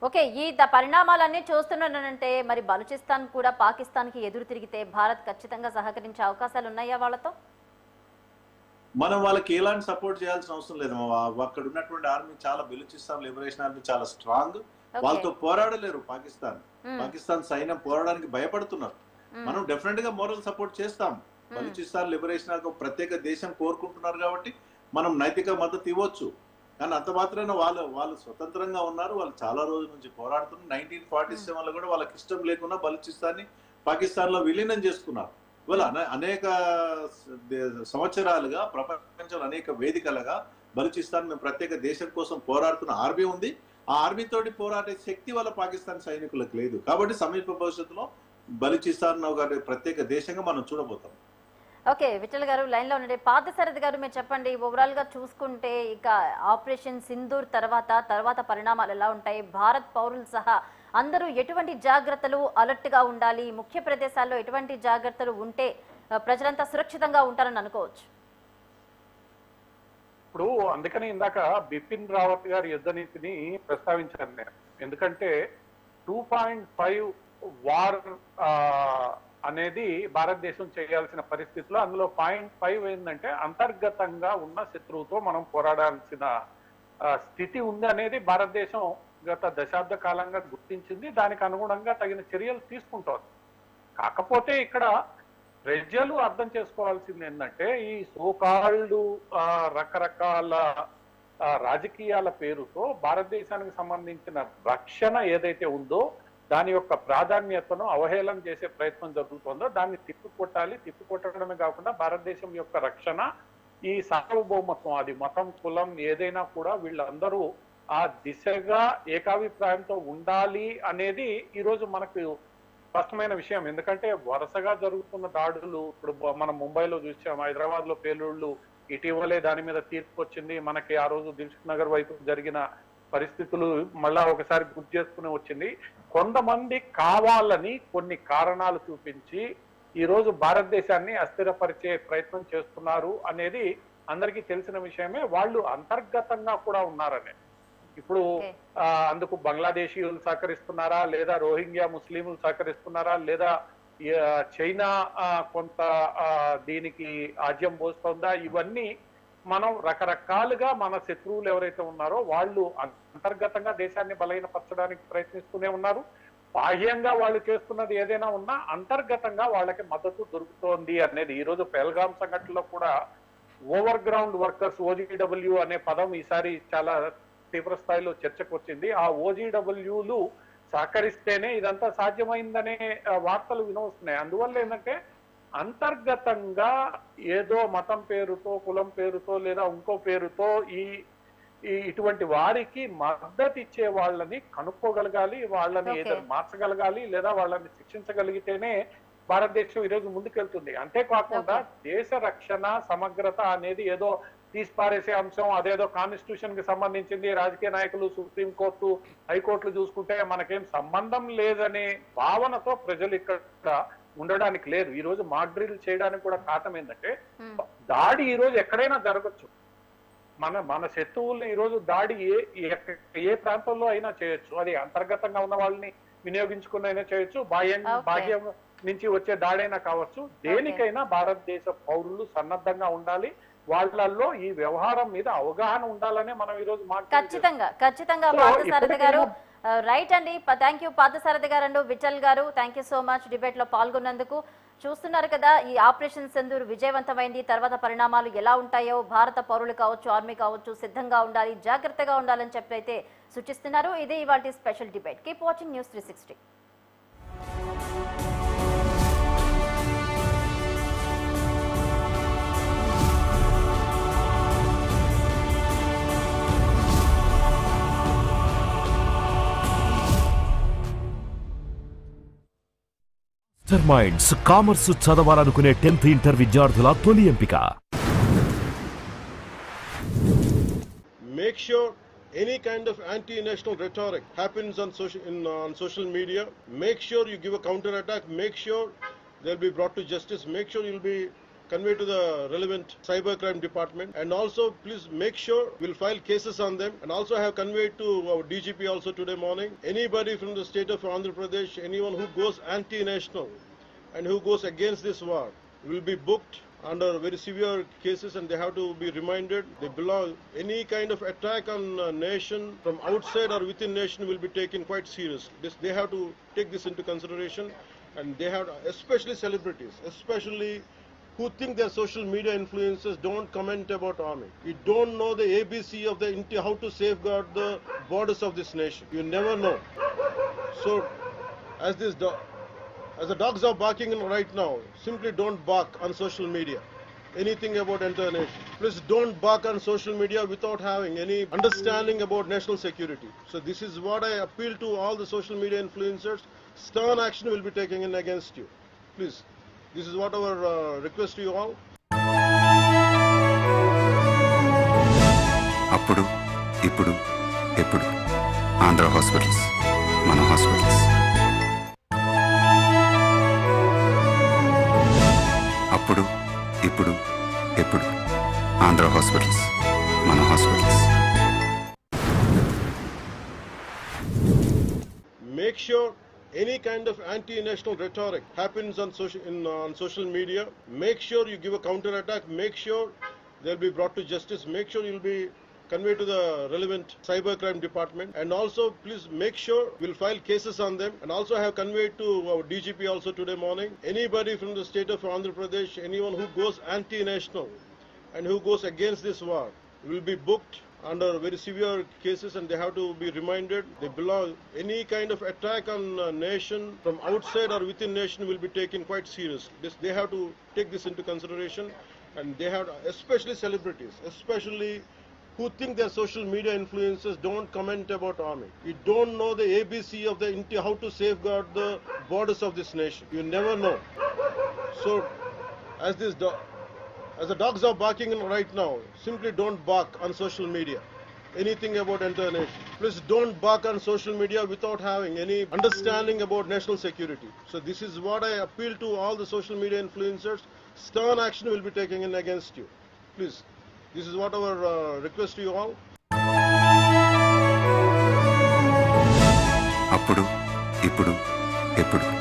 ఓకే, ఈ పరిణామాలన్నీ చూస్తున్నానంటే మరి బలూచిస్తాన్ కూడా పాకిస్తాన్ కి ఎదురు తిరిగితే భారత్ ఖచ్చితంగా సహకరించే అవకాశాలు ఉన్నాయా వాళ్ళతో? మనం వాళ్ళకి ఎలాంటి సపోర్ట్ చేయాల్సిన అవసరం లేదు. అక్కడ ఉన్నటువంటి ఆర్మీ చాలా, బలూచిస్తాన్ లిబరేషన్ ఆర్మీ చాలా స్ట్రాంగ్. వాళ్ళతో పోరాడలేరు పాకిస్తాన్ సైన్యం పోరాడడానికి భయపడుతున్నారు. మనం డెఫినెట్ గా మోరల్ సపోర్ట్ చేస్తాం. బలూచిస్తాన్ లిబరేషన్ ఆర్మీ ప్రత్యేక దేశం కోరుకుంటున్నారు కాబట్టి మనం నైతిక మద్దతు ఇవ్వచ్చు. కానీ అంత మాత్రాన వాళ్ళు స్వతంత్రంగా ఉన్నారు. వాళ్ళు చాలా రోజుల నుంచి పోరాడుతున్నారు. 1947లో కూడా వాళ్ళకి ఇష్టం లేకుండా బలూచిస్తాన్ని పాకిస్తాన్ లో విలీనం చేసుకున్నారు. ఇవాళ అనేక సంవత్సరాలుగా ప్రపంచంలో అనేక వేదికలుగా బలూచిస్తాన్ మేము ప్రత్యేక దేశం కోసం పోరాడుతున్న ఆర్మీ ఉంది. ఆ ఆర్మీ తోటి పోరాడే శక్తి వల్ల పాకిస్తాన్ సైనికులకు లేదు. కాబట్టి సమీప భవిష్యత్తులో బలూచిస్తాన్ ఒక ప్రత్యేక దేశంగా మనం చూడబోతాం. ఓకే, విఠల్ గారు లైన్ లో ఉండండి. పార్థసారథి గారు మీరు చెప్పండి, ఓవరాల్ గా చూసుకుంటే ఇక ఆపరేషన్ సింధూర్ తర్వాత పరిణామాలు ఎలా ఉంటాయి? భారత్ పౌరులు సహా అందరూ ఎటువంటి జాగ్రత్తలు అలర్ట్ గా ఉండాలి? ముఖ్య ప్రదేశాల్లో ఎటువంటి జాగ్రత్తలు ఉంటే ప్రజలంతా సురక్షితంగా ఉంటారని అనుకోవచ్చు? ఇప్పుడు అందుకని ఇందాక బిపిన్ రావత్ గారి యుద్ధ నీతిని ప్రస్తావించాను నేను. ఎందుకంటే 2.5 వార్ అనేది భారతదేశం చేయాల్సిన పరిస్థితిలో అందులో 0.5 ఏంటంటే అంతర్గతంగా ఉన్న శత్రువుతో మనం పోరాడాల్సిన స్థితి ఉంది అనేది భారతదేశం గత దశాబ్ద కాలంగా గుర్తించింది. దానికి అనుగుణంగా తగిన చర్యలు తీసుకుంటోంది. కాకపోతే ఇక్కడ ప్రజలు అర్థం చేసుకోవాల్సింది ఏంటంటే ఈ సోకాల్డ్ రకరకాల రాజకీయాల పేరుతో భారతదేశానికి సంబంధించిన రక్షణ ఏదైతే ఉందో దాని యొక్క ప్రాధాన్యతను అవహేళన చేసే ప్రయత్నం జరుగుతుందో దాన్ని తిప్పికొట్టడమే కాకుండా భారతదేశం యొక్క రక్షణ, ఈ సార్వభౌమత్వం, అది మతం కులం ఏదైనా కూడా వీళ్ళందరూ ఆ దిశగా ఏకాభిప్రాయంతో ఉండాలి అనేది ఈరోజు మనకు స్పష్టమైన విషయం. ఎందుకంటే వరుసగా జరుగుతున్న దాడులు, ఇప్పుడు మనం ముంబైలో చూసాం, హైదరాబాద్ లో పేలుళ్లు, ఇటీవలే దాని మీద తీర్పు వచ్చింది. మనకి ఆ రోజు దిల్సుఖ్ నగర్ వైపు జరిగిన పరిస్థితులు మళ్ళా ఒకసారి గుర్తు చేసుకుని వచ్చింది. కొంతమంది కావాలని కొన్ని కారణాలు చూపించి ఈ రోజు భారతదేశాన్ని అస్థిరపరిచే ప్రయత్నం చేస్తున్నారు అనేది అందరికీ తెలిసిన విషయమే. వాళ్ళు అంతర్గతంగా కూడా ఉన్నారనే. ఇప్పుడు అందుకు బంగ్లాదేశీయులు సహకరిస్తున్నారా, లేదా రోహింగ్యా ముస్లింలు సహకరిస్తున్నారా, లేదా చైనా కొంత దీనికి ఆజ్యం పోస్తుందా, ఇవన్నీ మనం రకరకాలుగా మన శత్రువులు ఎవరైతే ఉన్నారో వాళ్ళు అంతర్గతంగా దేశాన్ని బలహీనపరచడానికి ప్రయత్నిస్తూనే ఉన్నారు. బాహ్యంగా వాళ్ళు చేస్తున్నది ఏదైనా ఉన్నా అంతర్గతంగా వాళ్ళకి మద్దతు దొరుకుతోంది అనేది ఈ రోజు పెహల్గాం సంఘటనలో కూడా ఓవర్ గ్రౌండ్ వర్కర్స్ OGW అనే పదం ఈసారి చాలా తీవ్ర స్థాయిలో చర్చకు వచ్చింది. ఆ OGWలు సహకరిస్తేనే ఇదంతా సాధ్యమైందనే వార్తలు వినవస్తున్నాయి. అందువల్ల ఏంటంటే అంతర్గతంగా ఏదో మతం పేరుతో, కులం పేరుతో, లేదా ఇంకో పేరుతో ఇటువంటి వారికి మద్దతు ఇచ్చే వాళ్ళని కనుక్కోగలగాలి, వాళ్ళని ఏదో మార్చగలగాలి, లేదా వాళ్ళని శిక్షించగలిగితేనే భారతదేశం ఈరోజు ముందుకెళ్తుంది. అంతేకాకుండా దేశ రక్షణ సమగ్రత అనేది ఏదో తీసిపారేసే అంశం, అదేదో కాన్స్టిట్యూషన్ కి సంబంధించింది, రాజకీయ నాయకులు సుప్రీంకోర్టు హైకోర్టులు చూసుకుంటే మనకేం సంబంధం లేదనే భావనతో ప్రజలు ఇక్కడ ఉండడానికి లేదు. ఈ రోజు మాక్ డ్రిల్ చేయడానికి కూడా కారణం ఏంటంటే దాడి ఈ రోజు ఎక్కడైనా జరగచ్చు. మన శత్రువుల్ని ఈ రోజు దాడి ఏ ప్రాంతంలో అయినా చేయొచ్చు. అది అంతర్గతంగా ఉన్న వాళ్ళని వినియోగించుకున్నైనా చేయొచ్చు, బాహ్యం నుంచి వచ్చే దాడైనా కావచ్చు. దేనికైనా భారతదేశ పౌరులు సన్నద్ధంగా ఉండాలి. వాళ్ళల్లో ఈ వ్యవహారం మీద అవగాహన ఉండాలనే మనం ఈ రోజు ఖచ్చితంగా పార్థసారథి గారు రైట్ అండి. థ్యాంక్ యూ పార్థసారథి గారు అండ్ విఠల్ గారు, thank you so much debate లో పాల్గొన్నందుకు. చూస్తున్నారు కదా, ఈ ఆపరేషన్ సింధూర్ విజయవంతమైంది. తర్వాత పరిణామాలు ఎలా ఉంటాయో భారత పౌరులు కావచ్చు, ఆర్మీ కావచ్చు, సిద్ధంగా ఉండాలి, జాగ్రత్తగా ఉండాలని చెప్పి అయితే సూచిస్తున్నారు. ఇదే ఇవాల్టి special debate. Keep watching news 360. Master minds commerce చదవాలనుకునే 10th ఇంటర్ విద్యార్థుల తొలి ఎంపిక. Make sure any kind of anti-national rhetoric happens on social media. Make sure you give a counter attack. Make sure they'll be brought to justice. Make sure you'll be conveyed to the relevant cybercrime department, and also please make sure we'll file cases on them, and also have conveyed to our DGP also today morning. Anybody from the state of Andhra Pradesh, anyone who goes anti-national and who goes against this war will be booked under very severe cases, and they have to be reminded they belong. Any kind of attack on a nation from outside or within nation will be taken quite seriously. They have to take this into consideration, and they have to, especially celebrities, especially who think they're social media influencers, don't comment about army. You don't know the ABC of how to safeguard the borders of this nation. You never know. So as the dogs are barking right now, simply don't bark on social media anything about entire nation. Please don't bark on social media without having any understanding about national security. So this is what I appeal to all the social media influencers. Stern action will be taken in against you. Please. This is what our request to you all. అప్పుడు ఇప్పుడు ఎప్పుడు ఆంధ్ర హాస్పిటల్స్, మన హాస్పిటల్స్. అప్పుడు ఇప్పుడు ఎప్పుడు ఆంధ్ర హాస్పిటల్స్, మన hospitals. Make sure any kind of anti-national rhetoric happens on social media. Make sure you give a counter attack. Make sure they'll be brought to justice. Make sure you'll be conveyed to the relevant cybercrime department, and also please make sure we'll file cases on them, and also have conveyed to our DGP also today morning. Anybody from the state of Andhra Pradesh, anyone who goes anti-national and who goes against this war will be booked under very severe cases, and they have to be reminded they belong. Any kind of attack on a nation from outside or within nation will be taken quite seriously. They have to take this into consideration, and they have to, especially celebrities, especially who think they're social media influencers, don't comment about army. You don't know the ABC of how to safeguard the borders of this nation. You never know. So as the dogs are barking right now, simply don't bark on social media anything about entire nation. Please don't bark on social media without having any understanding about national security. So this is what I appeal to all the social media influencers. Stern action will be taken in against you. Please, this is what our request to you all. అప్పుడు ఇప్పుడు ఎప్పుడు